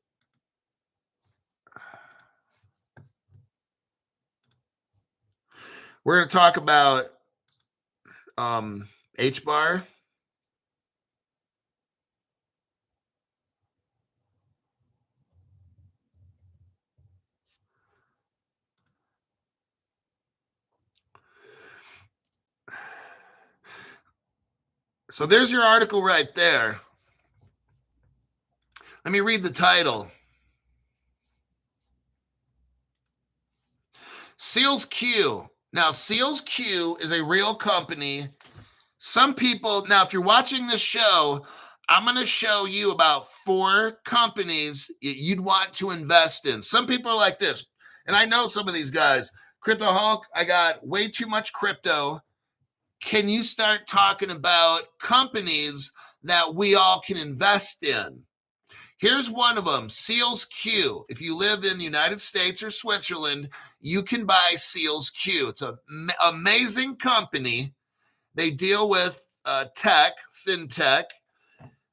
We're going to talk about HBAR. So there's your article right there. Let me read the title. Seals Q. Now, Seals Q is a real company. Some people, now, if you're watching this show, I'm going to show you about 4 companies you'd want to invest in. Some people are like this, and I know some of these guys. Crypto Hulk, I got way too much crypto. Can you start talking about companies that we all can invest in? Here's one of them, Seals Q. If you live in the United States or Switzerland, you can buy Seals Q. It's an amazing company. They deal with tech, fintech,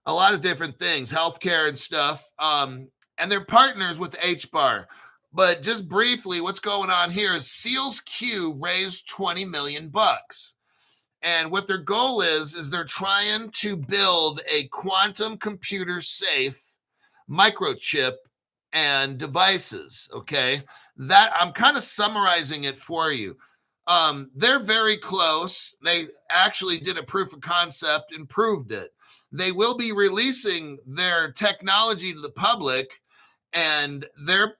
a lot of different things, healthcare and stuff. And they're partners with HBAR. But just briefly, what's going on here is Seals Q raised $20 million. And what their goal is they're trying to build a quantum computer safe microchip and devices. Okay. That I'm kind of summarizing it for you. They're very close. They actually did a proof of concept and proved it. They will be releasing their technology to the public, and their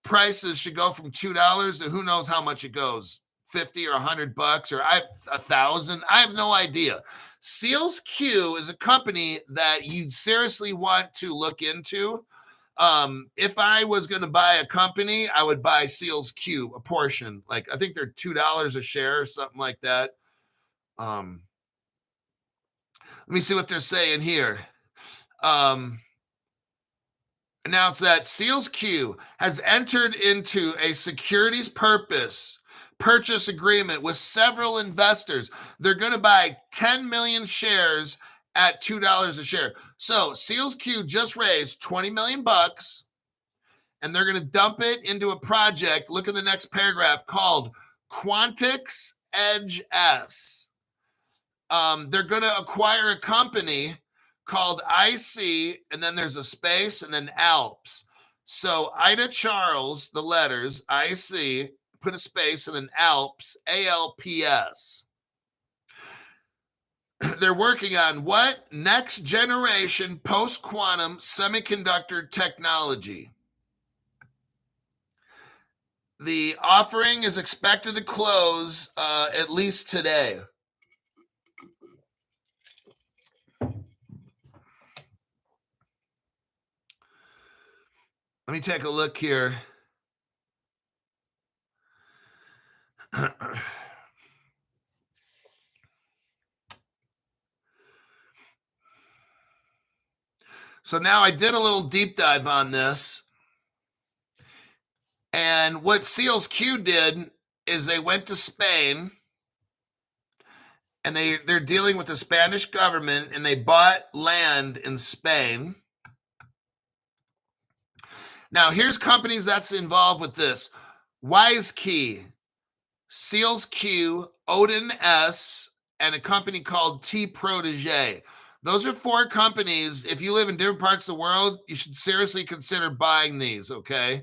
prices should go from $2 to who knows how much it goes, 50 or $100 or $1,000. I have no idea. Seals Q is a company that you'd seriously want to look into. If I was going to buy a company, I would buy Seals Q, a portion. Like, I think they're $2 a share or something like that. Let me see what they're saying here. Announced that Seals Q has entered into a securities purchase agreement with several investors. They're going to buy 10 million shares at $2 a share. So Seals Q just raised 20 million bucks, and they're going to dump it into a project. Look at the next paragraph, called Quantix Edge S. They're going to acquire a company called IC, and then there's a space, and then Alps. So Ida Charles, the letters IC, put a space, and then Alps, ALPS. They're working on what? Next generation post-quantum semiconductor technology. The offering is expected to close at least today. Let me take a look here. So now I did a little deep dive on this. And what Seals Q did is they went to Spain, and they're dealing with the Spanish government, and they bought land in Spain. Now, here's companies that's involved with this. WiseKey, Seals Q, Odin S, and a company called T-Protege. Those are 4 companies. If you live in different parts of the world, you should seriously consider buying these, okay?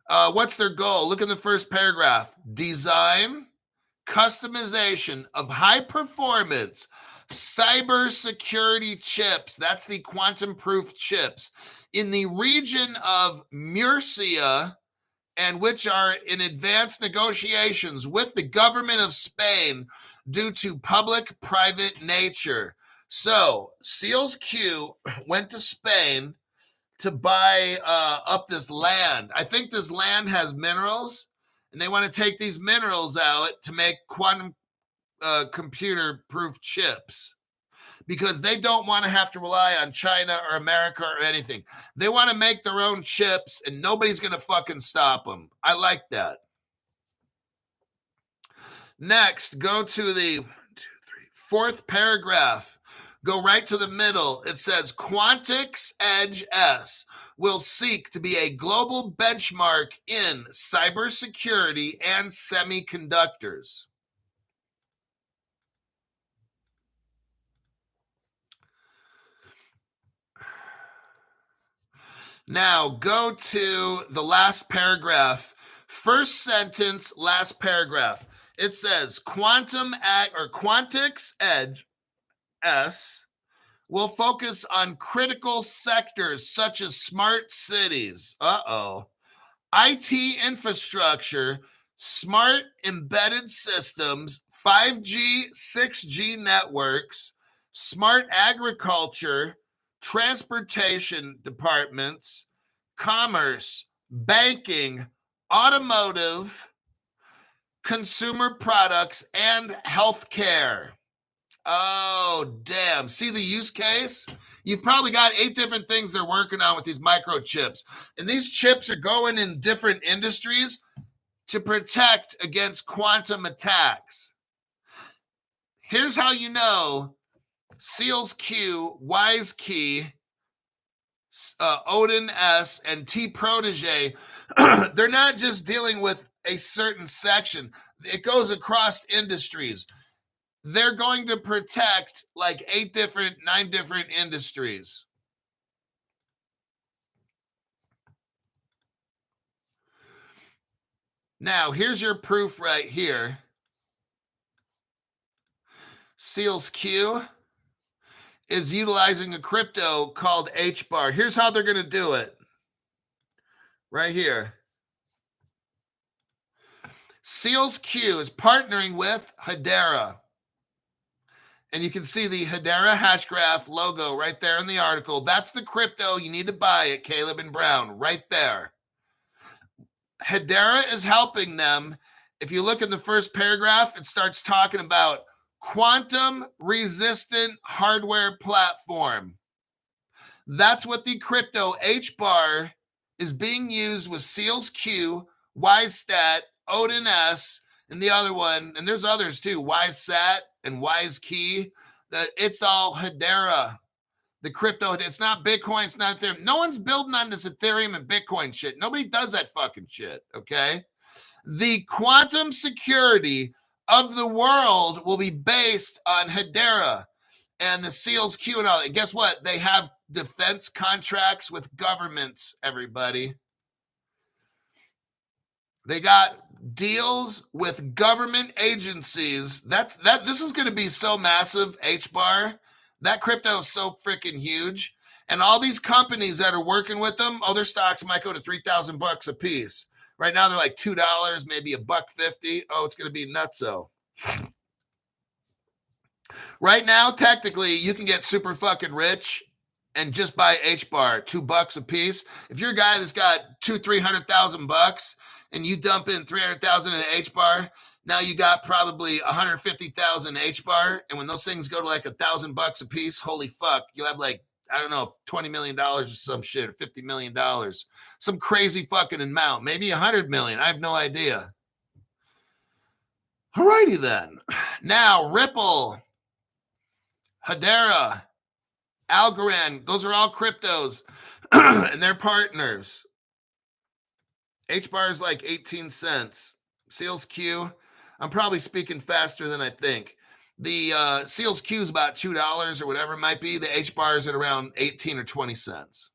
What's their goal? Look in the first paragraph. Design, customization of high-performance cybersecurity chips. That's the quantum-proof chips in the region of Murcia, and which are in advanced negotiations with the government of Spain due to public-private nature. So Seals Q went to Spain to buy up this land. I think this land has minerals, and they want to take these minerals out to make quantum computer-proof chips, because they don't want to have to rely on China or America or anything. They want to make their own chips, and nobody's going to fucking stop them. I like that. Next, go to the 4th paragraph. Go right to the middle. It says Quantix Edge S will seek to be a global benchmark in cybersecurity and semiconductors. Now go to the last paragraph. First sentence, last paragraph. It says Quantix Edge S will focus on critical sectors such as smart cities, IT infrastructure, smart embedded systems, 5G, 6G networks, smart agriculture, transportation departments, commerce, banking, automotive, consumer products, and healthcare. Oh, damn. See the use case? You've probably got 8 different things they're working on with these microchips. And these chips are going in different industries to protect against quantum attacks. Here's how you know Seals Q, WiseKey, Odin S, and T-Protege, they're not just dealing with a certain section. It goes across industries. They're going to protect like 9 different industries. Now, here's your proof right here. Seals Q is utilizing a crypto called HBAR. Here's how they're going to do it. Right here. Seals Q is partnering with Hedera. And you can see the Hedera Hashgraph logo right there in the article. That's the crypto you need to buy at Caleb and Brown, right there. Hedera is helping them. If you look in the first paragraph, it starts talking about quantum resistant hardware platform. That's what the crypto HBAR is being used with Seals Q, WiseStat, Odin S, and the other one, and there's others too, WiseSat and WiseKey. That it's all Hedera. The crypto, it's not Bitcoin, it's not Ethereum. No one's building on this Ethereum and Bitcoin shit. Nobody does that fucking shit, okay? The quantum security of the world will be based on Hedera and the Seals Q and all. And guess what? They have defense contracts with governments, everybody. They got deals with government agencies. This is going to be so massive, HBAR. That crypto is so freaking huge. And all these companies that are working with them, their stocks might go to $3,000 a piece. Right now they're like $2, maybe $1.50. Oh, it's going to be nutso. Right now, technically, you can get super fucking rich and just buy HBAR, $2 a piece. If you're a guy that's got $300,000 and you dump in 300,000 in HBAR, now you got probably 150,000 HBAR. And when those things go to like $1,000 a piece, holy fuck, you'll have like, I don't know, $20 million or some shit, or $50 million, some crazy fucking amount, maybe 100 million. I have no idea. Alrighty then. Now, Ripple, Hedera, Algorand, those are all cryptos and they're partners. HBAR is like 18 cents. Seals Q, I'm probably speaking faster than I think. The Seals Q is about $2 or whatever it might be. The HBAR is at around 18 or 20 cents.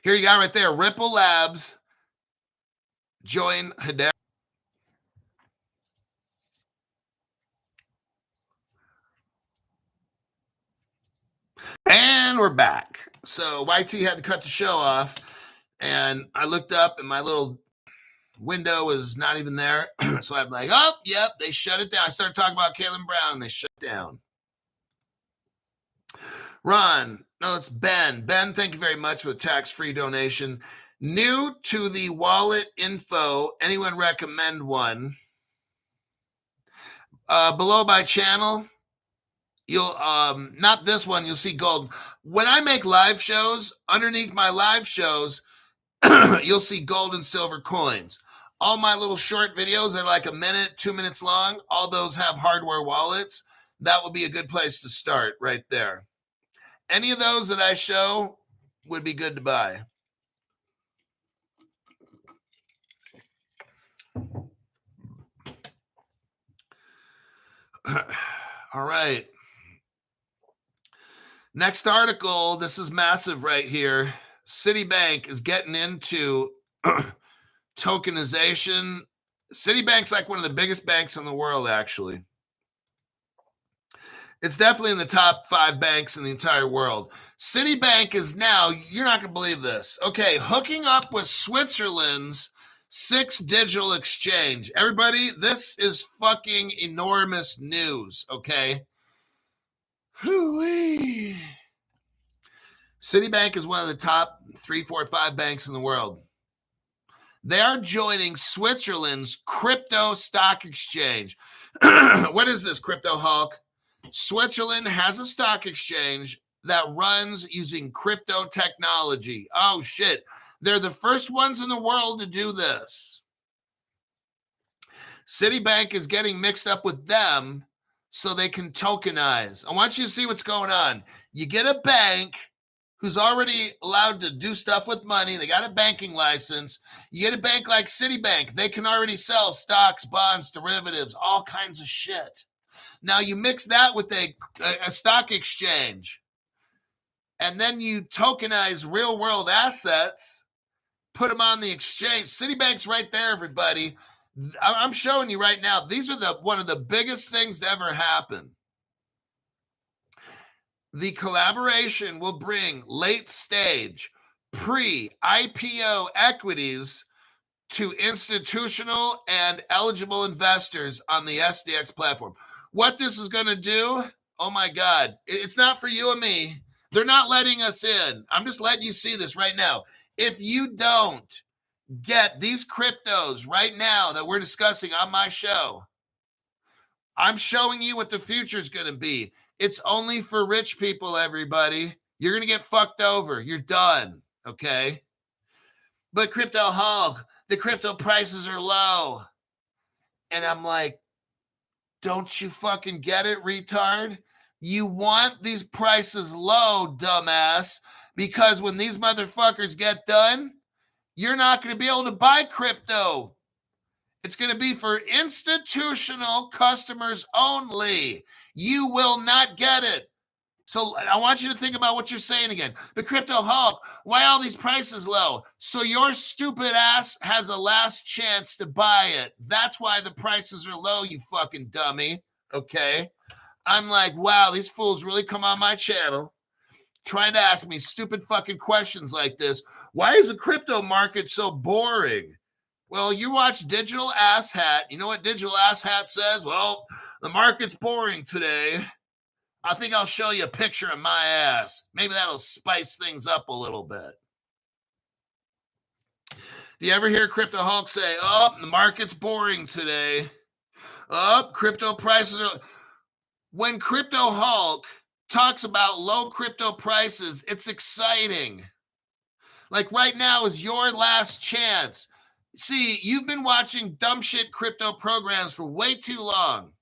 Here you got right there, Ripple Labs, join Hedera. And we're back. So YT had to cut the show off, and I looked up, and my little window was not even there. So I'm like, oh, yep, they shut it down. I started talking about Caleb Brown, and they shut it down. Ron, no, it's Ben. Ben, thank you very much for the tax-free donation. New to the wallet info, anyone recommend one? Below my channel, you'll not this one, you'll see gold. When I make live shows, underneath my live shows, you'll see gold and silver coins. All my little short videos are like a minute, 2 minutes long. All those have hardware wallets. That would be a good place to start right there. Any of those that I show would be good to buy. All right. Next article. This is massive right here. CITIBANK is getting into tokenization. CITIBANK's like one of the biggest banks in the world, actually. It's definitely in the top 5 banks in the entire world. CITIBANK is now, you're not going to believe this, okay, hooking up with Switzerland's 6 digital exchange. Everybody, this is fucking enormous news, okay? Hoo-wee. CITIBANK is one of the top 3, 4, 5 banks in the world. They are joining Switzerland's crypto stock exchange. What is this, Crypto Hulk? Switzerland has a stock exchange that runs using crypto technology. Oh, shit. They're the first ones in the world to do this. CITIBANK is getting mixed up with them so they can tokenize. I want you to see what's going on. You get a bank who's already allowed to do stuff with money. They got a banking license. You get a bank like CITIBANK. They can already sell stocks, bonds, derivatives, all kinds of shit. Now you mix that with a stock exchange, and then you tokenize real world assets, put them on the exchange. CITIBANK's right there, everybody. I'm showing you right now. These are one of the biggest things to ever happen. The collaboration will bring late stage pre-IPO equities to institutional and eligible investors on the SDX platform. What this is going to do, oh my God, it's not for you and me. They're not letting us in. I'm just letting you see this right now. If you don't get these cryptos right now that we're discussing on my show, I'm showing you what the future is going to be. It's only for rich people, everybody. You're going to get fucked over. You're done, okay? But Crypto Hulk, the crypto prices are low. And I'm like, don't you fucking get it, retard? You want these prices low, dumbass, because when these motherfuckers get done, you're not going to be able to buy crypto. It's going to be for institutional customers only. You will not get it. So I want you to think about what you're saying again. The Crypto Hulk, why all these prices low? So your stupid ass has a last chance to buy it. That's why the prices are low, you fucking dummy. Okay? I'm like, wow, these fools really come on my channel trying to ask me stupid fucking questions like this. Why is the crypto market so boring? Well, you watch Digital Ass Hat. You know what Digital Ass Hat says? Well, the market's boring today. I think I'll show you a picture of my ass. Maybe that'll spice things up a little bit. Do you ever hear Crypto Hulk say, oh, the market's boring today? Oh, crypto prices are... When Crypto Hulk talks about low crypto prices, it's exciting. Like right now is your last chance. See, you've been watching dumb shit crypto programs for way too long.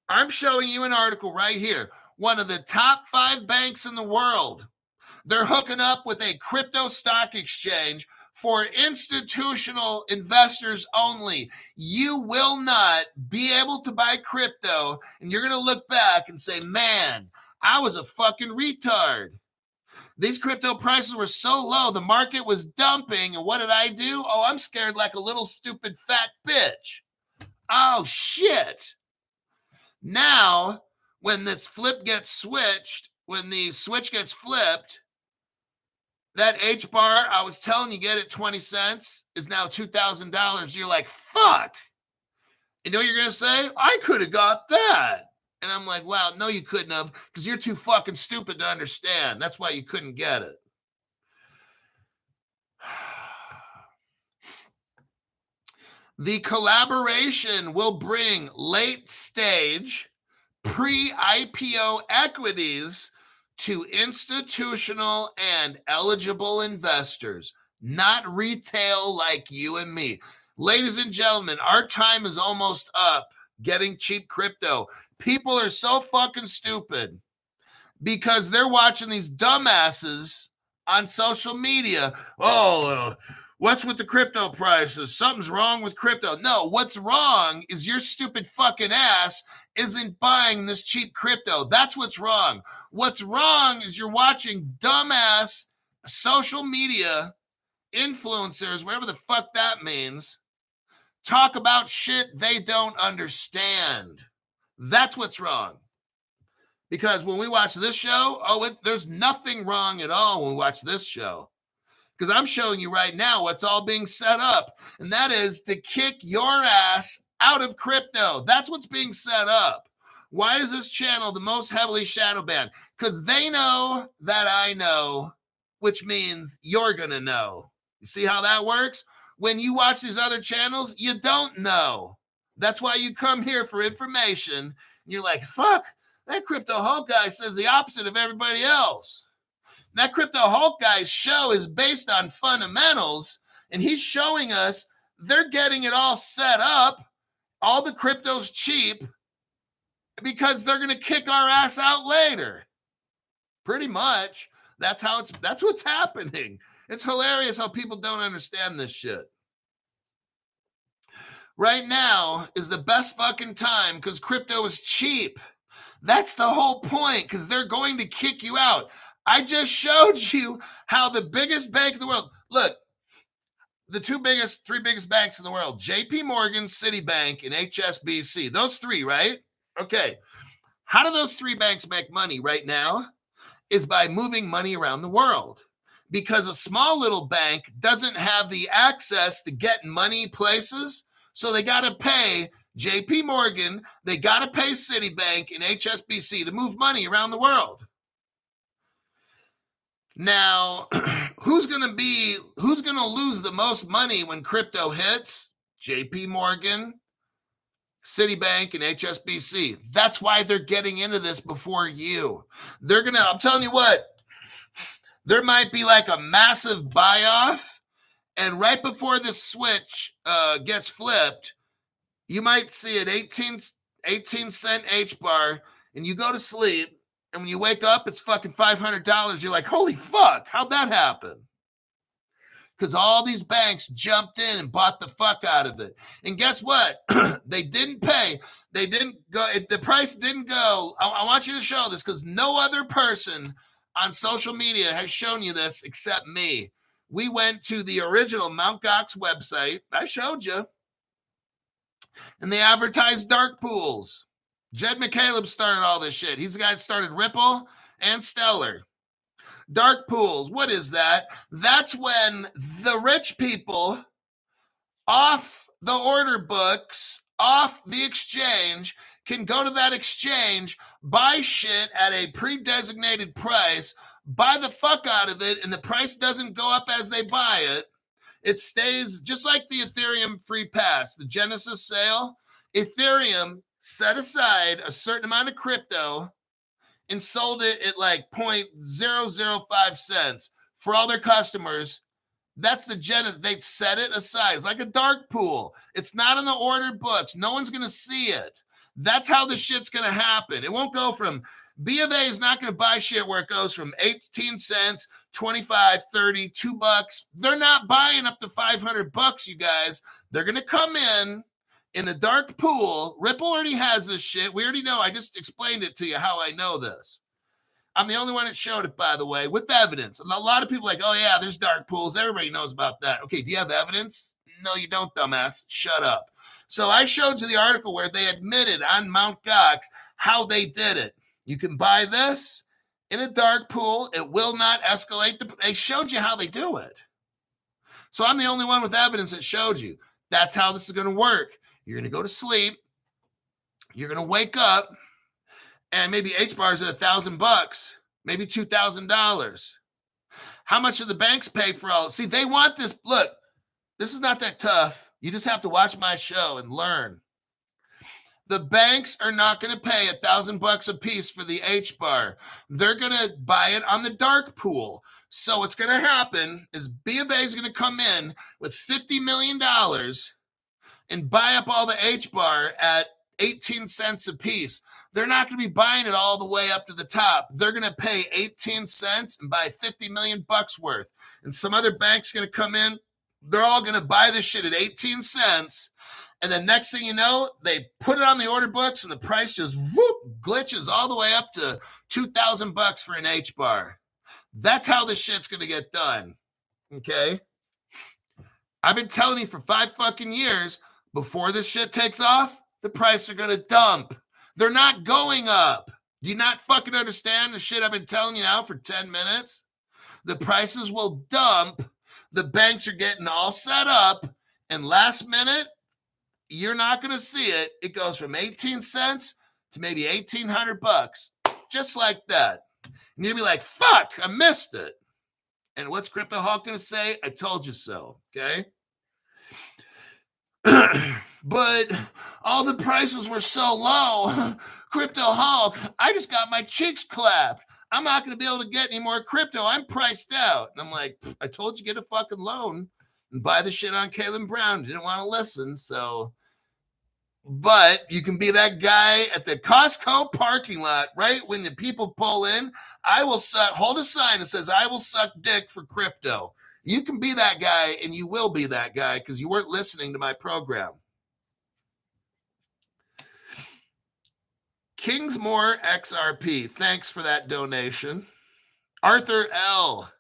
I'm showing you an article right here. One of the top 5 banks in the world. They're hooking up with a crypto stock exchange for institutional investors only. You will not be able to buy crypto, and you're going to look back and say, man, I was a fucking retard. These crypto prices were so low, the market was dumping, and what did I do? Oh, I'm scared like a little stupid fat bitch. Oh, shit. Now, when this flip gets switched, when the switch gets flipped, that HBAR I was telling you get at 20 cents is now $2,000. You're like, fuck. You know what you're going to say? I could have got that. And I'm like, wow, no, you couldn't have, because you're too fucking stupid to understand. That's why you couldn't get it. The collaboration will bring late stage pre-IPO equities to institutional and eligible investors, not retail like you and me. Ladies and gentlemen, our time is almost up getting cheap crypto. People are so fucking stupid because they're watching these dumbasses on social media. Oh, what's with the crypto prices? Something's wrong with crypto. No, what's wrong is your stupid fucking ass isn't buying this cheap crypto. That's what's wrong. What's wrong is you're watching dumbass social media influencers, whatever the fuck that means, talk about shit they don't understand. That's what's wrong. Because when we watch this show, there's nothing wrong at all when we watch this show. Because I'm showing you right now what's all being set up. And that is to kick your ass out of crypto. That's what's being set up. Why is this channel the most heavily shadow banned? Because they know that I know, which means you're going to know. You see how that works? When you watch these other channels, you don't know. That's why you come here for information. And you're like, fuck, that Crypto Hulk guy says the opposite of everybody else. That Crypto Hulk guy's show is based on fundamentals, and he's showing us they're getting it all set up. All the crypto's cheap because they're going to kick our ass out later. Pretty much. That's what's happening. It's hilarious how people don't understand this shit. Right now is the best fucking time because crypto is cheap. That's the whole point, because they're going to kick you out. I just showed you how the biggest bank in the world, look, the three biggest banks in the world, JP Morgan, Citibank, and HSBC. Those three, right? Okay. How do those three banks make money right now? Is by moving money around the world. Because a small little bank doesn't have the access to get money places, so they got to pay JP Morgan, they got to pay Citibank and HSBC to move money around the world. Now, who's going to lose the most money when crypto hits? JP Morgan, Citibank, and HSBC. That's why they're getting into this before you. I'm telling you what, there might be like a massive buy-off, and right before this switch gets flipped, you might see an 18 cent HBAR, and you go to sleep, and when you wake up, it's fucking $500. You're like, holy fuck, how'd that happen? Because all these banks jumped in and bought the fuck out of it. And guess what? They didn't pay. They didn't go. The price didn't go. I want you to show this because no other person on social media has shown you this except me. We went to the original Mt. Gox website. I showed you. And they advertised dark pools. Jed McCaleb started all this shit. He's the guy that started Ripple and Stellar. Dark pools, what is that? That's when the rich people off the order books, off the exchange, can go to that exchange, buy shit at a pre-designated price, buy the fuck out of it, and the price doesn't go up as they buy it. It stays just like the Ethereum free pass, the Genesis sale. Ethereum set aside a certain amount of crypto and sold it at like 0.005 cents for all their customers. That's the Genesis. They set it aside. It's like a dark pool. It's not in the ordered books. No one's going to see it. That's how the shit's going to happen. It won't go from B of A is not going to buy shit where it goes from 18 cents, 25, 30, $2. They're not buying up to $500, you guys. They're going to come in a dark pool. Ripple already has this shit. We already know. I just explained it to you how I know this. I'm the only one that showed it, by the way, with evidence. And a lot of people are like, oh, yeah, there's dark pools. Everybody knows about that. Okay, do you have evidence? No, you don't, dumbass. Shut up. So I showed you the article where they admitted on Mt. Gox how they did it. You can buy this in a dark pool. It will not escalate. They showed you how they do it. So I'm the only one with evidence that showed you. That's how this is going to work. You're going to go to sleep. You're going to wake up, and maybe HBAR is at $1,000, maybe $2,000. How much do the banks pay for all? See, they want this. Look, this is not that tough. You just have to watch my show and learn. The banks are not going to pay $1,000 a piece for the HBAR. They're going to buy it on the dark pool. So what's going to happen is B of A is going to come in with $50 million and buy up all the HBAR at 18 cents a piece. They're not going to be buying it all the way up to the top. They're going to pay 18 cents and buy $50 million worth. And some other bank's going to come in. They're all going to buy this shit at 18 cents. And then next thing you know, they put it on the order books and the price just glitches all the way up to $2,000 for an HBAR. That's how this shit's going to get done. Okay? I've been telling you for 5 fucking years, before this shit takes off, the prices are going to dump. They're not going up. Do you not fucking understand the shit I've been telling you now for 10 minutes? The prices will dump. The banks are getting all set up. And last minute, you're not going to see it. It goes from 18 cents to maybe $1,800, just like that. And you'll be like, fuck, I missed it. And what's Crypto Hawk going to say? I told you so, okay? But all the prices were so low. Crypto Hawk, I just got my cheeks clapped. I'm not going to be able to get any more crypto. I'm priced out. And I'm like, I told you get a fucking loan and buy the shit on Kalen Brown. You didn't want to listen, so. But you can be that guy at the Costco parking lot, right? When the people pull in, hold a sign that says, I will suck dick for crypto. You can be that guy, and you will be that guy because you weren't listening to my program. Kingsmore XRP, thanks for that donation. Arthur L.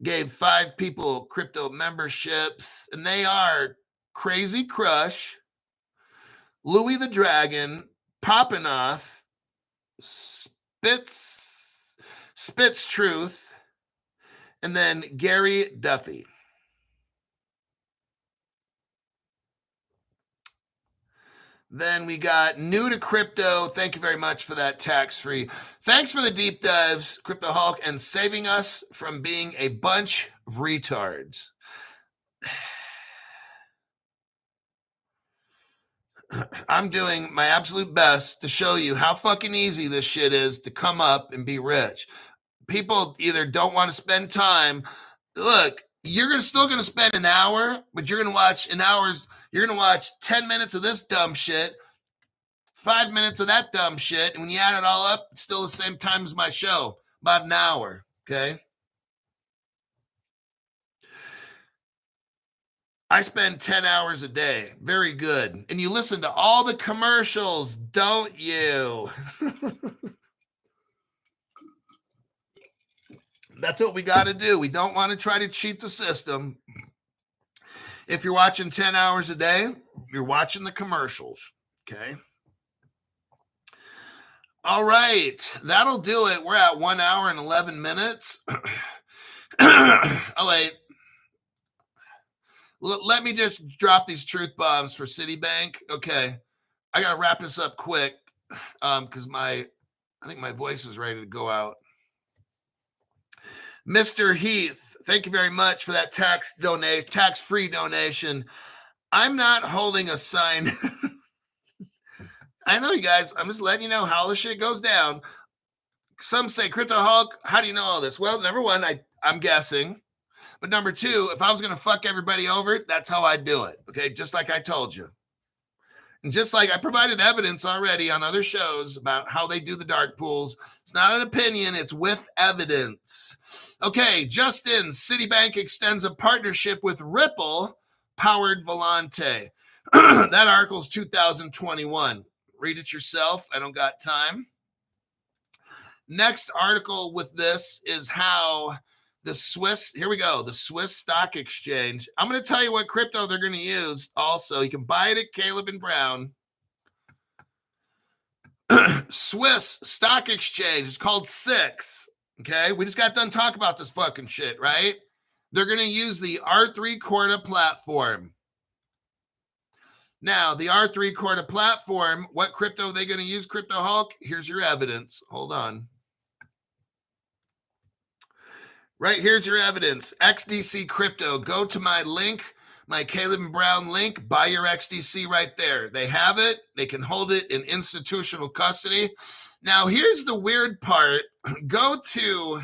gave 5 people crypto memberships, and they are Crazy Crush, Louis the Dragon, Poppin' Off, Spitz Truth, and then Gary Duffy. Then we got New to Crypto. Thank you very much for that, tax-free. Thanks for the deep dives, Crypto Hulk, and saving us from being a bunch of retards. I'm doing my absolute best to show you how fucking easy this shit is to come up and be rich. People either don't want to spend time. Look, you're still going to spend an hour, but you're going to watch an hour's. You're going to watch 10 minutes of this dumb shit, 5 minutes of that dumb shit, and when you add it all up, it's still the same time as my show, about an hour, okay? I spend 10 hours a day. Very good. And you listen to all the commercials, don't you? That's what we got to do. We don't want to try to cheat the system. If you're watching 10 hours a day, you're watching the commercials, okay? All right, that'll do it. We're at 1 hour and 11 minutes. Oh, wait. Let me just drop these truth bombs for CITIBANK. Okay, I got to wrap this up quick because I think my voice is ready to go out. Mr. Heath, thank you very much for that tax-free donation. I'm not holding a sign. I know, you guys. I'm just letting you know how the shit goes down. Some say, Crypto Hulk, how do you know all this? Well, number one, I'm guessing. But number two, if I was going to fuck everybody over, that's how I do it. Okay, just like I told you. And just like I provided evidence already on other shows about how they do the dark pools. It's not an opinion, it's with evidence. Okay, Justin, CITIBANK extends a partnership with Ripple powered Volante. That article is 2021. Read it yourself. I don't got time. Next article with this is how the Swiss, here we go, the Swiss Stock Exchange. I'm going to tell you what crypto they're going to use also. You can buy it at Caleb and Brown. Swiss Stock Exchange. It's called SIX. Okay, we just got done talking about this fucking shit, right? They're going to use the R3 Corda platform. Now, the R3 Corda platform, what crypto are they going to use, Crypto Hulk? Here's your evidence. Hold on. Right, here's your evidence. XDC Crypto. Go to my link, my Caleb and Brown link. Buy your XDC right there. They have it. They can hold it in institutional custody. Now, here's the weird part. Go to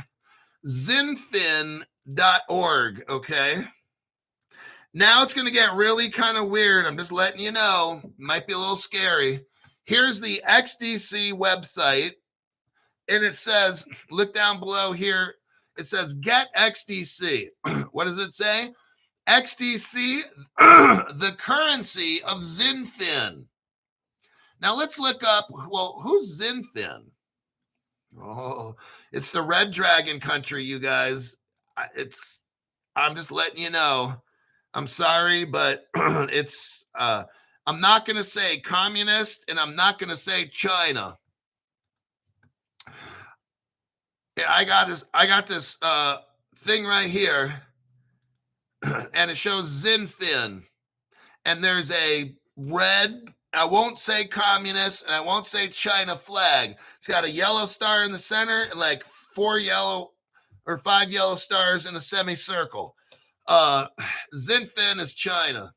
zinfin.org, okay? Now it's going to get really kind of weird. I'm just letting you know. It might be a little scary. Here's the XDC website, and it says, look down below here, it says get XDC. What does it say? XDC, the currency of Zinfin. Now let's look up, well, who's Zinfin? Oh, it's the Red Dragon country, you guys. I'm just letting you know. I'm sorry, but it's I'm not going to say communist, and I'm not going to say China. I got this thing right here, and it shows Zinfin, and there's a red, I won't say communist, and I won't say China flag. It's got a yellow star in the center and like 4 yellow or 5 yellow stars in a semicircle. Zinfin is China.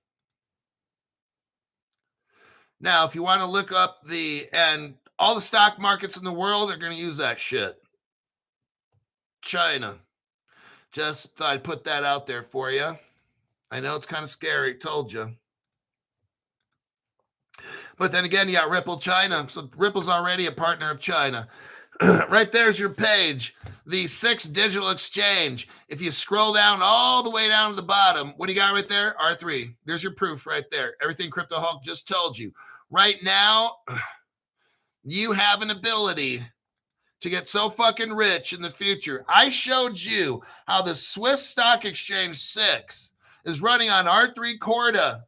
Now, if you want to look up and all the stock markets in the world are going to use that shit. China. Just thought I'd put that out there for you. I know it's kind of scary. Told you. But then again, you got Ripple China. So Ripple's already a partner of China. Right there's your page. The SIX digital exchange. If you scroll down all the way down to the bottom, what do you got right there? R3. There's your proof right there. Everything Crypto Hulk just told you. Right now, you have an ability to get so fucking rich in the future. I showed you how the Swiss Stock Exchange 6 is running on R3 Corda.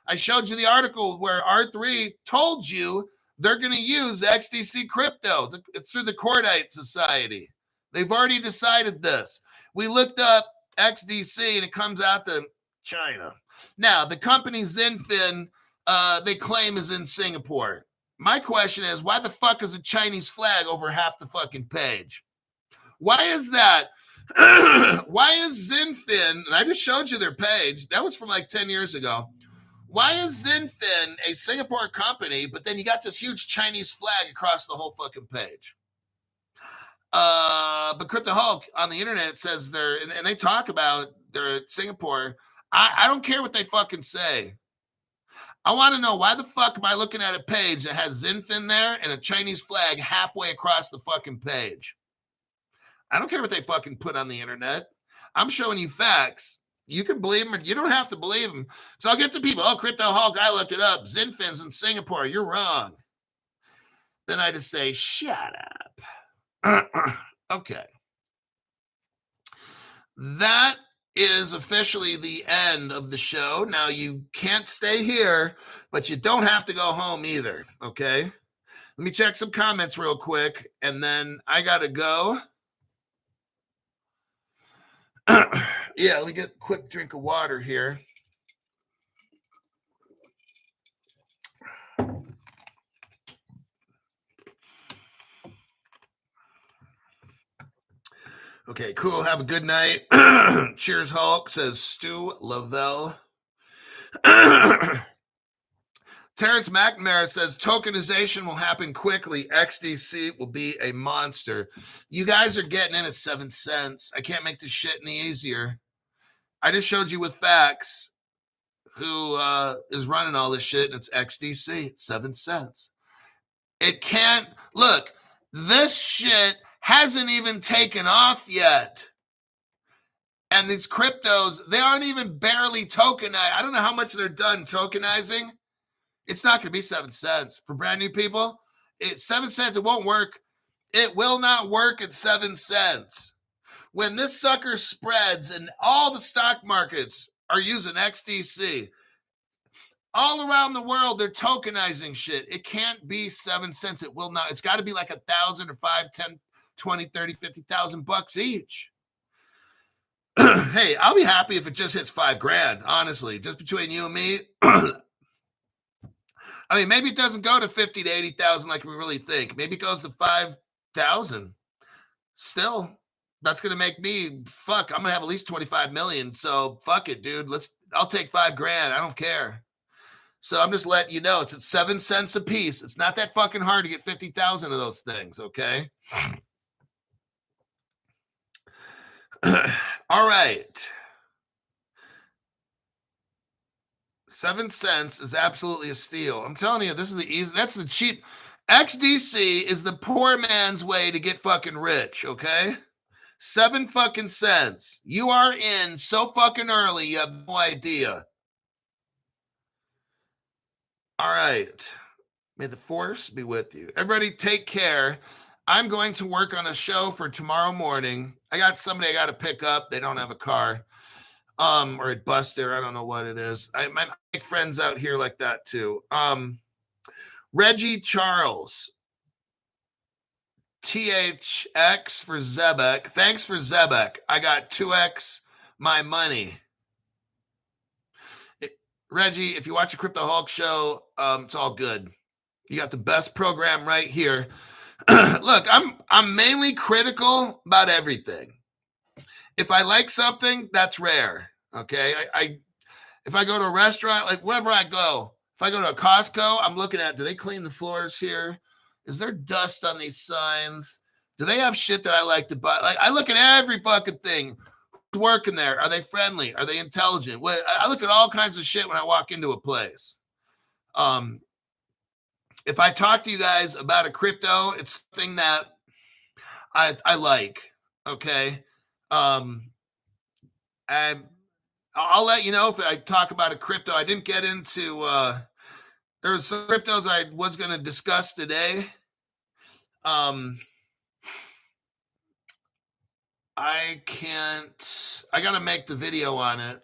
I showed you the article where R3 told you they're going to use XDC crypto. It's through the Cordite Society. They've already decided this. We looked up XDC and it comes out to China. Now, the company Zinfin, they claim is in Singapore. My question is, why the fuck is a Chinese flag over half the fucking page? Why is that? Why is Zinfin, and I just showed you their page, that was from like 10 years ago. Why is Zinfin a Singapore company, but then you got this huge Chinese flag across the whole fucking page? But Crypto Hulk on the internet, it says they're, and they talk about they're Singapore. I don't care what they fucking say. I want to know, why the fuck am I looking at a page that has Zinfin there and a Chinese flag halfway across the fucking page? I don't care what they fucking put on the internet. I'm showing you facts. You can believe them or you don't have to believe them. So I'll get to people, oh, Crypto Hulk, I looked it up. Zinfin's in Singapore. You're wrong. Then I just say, shut up. Okay. That is officially the end of the show. Now, you can't stay here, but you don't have to go home either, okay? Let me check some comments real quick, and then I got to go. Yeah, let me get a quick drink of water here. Okay, cool. Have a good night. Cheers, Hulk, says Stu Lavelle. Terrence McNamara says tokenization will happen quickly. XDC will be a monster. You guys are getting in at 7 cents. I can't make this shit any easier. I just showed you with facts who is running all this shit, and it's XDC. It's 7 cents. It can't look. This shit hasn't even taken off yet. And these cryptos, they aren't even barely tokenized. I don't know how much they're done tokenizing. It's not going to be 7 cents for brand new people. It's 7 cents. It won't work. It will not work at 7 cents. When this sucker spreads and all the stock markets are using XDC, all around the world, they're tokenizing shit. It can't be 7 cents. It will not. It's got to be like 1,000 or 5, 10, 20, 30, 50,000 bucks each. Hey, I'll be happy if it just hits $5,000, honestly, just between you and me. I mean, maybe it doesn't go to 50 to 80,000 like we really think. Maybe it goes to 5,000. Still, that's going to make me, I'm going to have at least 25 million. So fuck it, dude. I'll take $5,000. I don't care. So I'm just letting you know, it's at 7 cents a piece. It's not that fucking hard to get 50,000 of those things. Okay. All right. 7 cents is absolutely a steal. I'm telling you, this is the easy. That's the cheap. XDC is the poor man's way to get fucking rich. Okay. 7 fucking cents. You are in so fucking early. You have no idea. All right. May the force be with you. Everybody take care. I'm going to work on a show for tomorrow morning. I got somebody I got to pick up. They don't have a car. Or it busted. I don't know what it is. I make friends out here like that too. Reggie Charles. THX for Zebek. Thanks for Zebek. I got 2x my money. Reggie, if you watch a Crypto Hulk show, it's all good. You got the best program right here. Look, I'm mainly critical about everything. If I like something, that's rare. Okay. If I go to a restaurant, like wherever I go, if I go to a Costco, I'm looking at, do they clean the floors here? Is there dust on these signs? Do they have shit that I like to buy? Like I look at every fucking thing. Who's working there? Are they friendly? Are they intelligent? I look at all kinds of shit when I walk into a place. If I talk to you guys about a crypto, it's something that I like. Okay. I'll let you know if I talk about a crypto. I didn't get into, there was some cryptos I was going to discuss today. I can't. I got to make the video on it.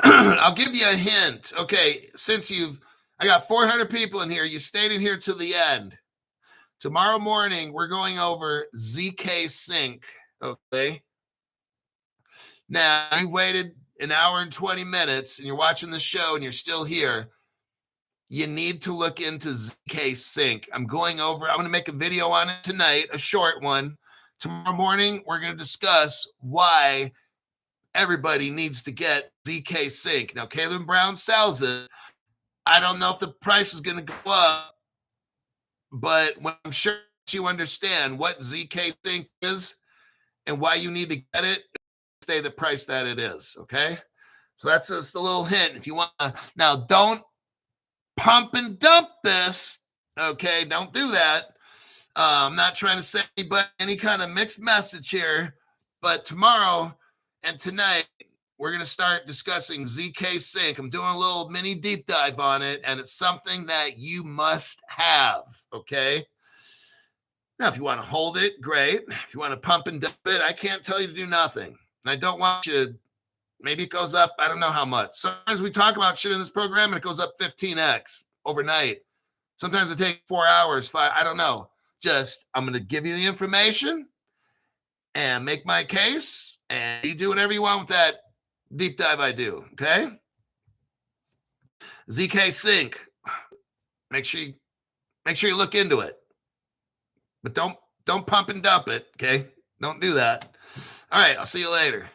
I'll give you a hint. Okay, since I got 400 people in here. You stayed in here to the end. Tomorrow morning, we're going over ZK Sync. Okay. Now, you waited an hour and 20 minutes and you're watching the show and you're still here. You need to look into ZK Sync. I'm going to make a video on it tonight, a short one. Tomorrow morning, we're going to discuss why everybody needs to get ZK Sync. Now, Caleb Brown sells it. I don't know if the price is going to go up, but I'm sure you understand what ZK Sync is and why you need to get it, stay the price that it is, okay? So that's just a little hint. If you want to, now don't pump and dump this, okay? Don't do that. I'm not trying to say any kind of mixed message here, but tomorrow and tonight, we're going to start discussing ZK Sync. I'm doing a little mini deep dive on it, and it's something that you must have, okay? Now, if you want to hold it, great. If you want to pump and dump it, I can't tell you to do nothing. And I don't want you to, maybe it goes up, I don't know how much. Sometimes we talk about shit in this program and it goes up 15x overnight. Sometimes it takes 4 hours, 5, I don't know. Just, I'm going to give you the information and make my case, and you do whatever you want with that deep dive I do, okay? ZK Sync. Make sure you look into it. But don't pump and dump it, okay? Don't do that. All right, I'll see you later.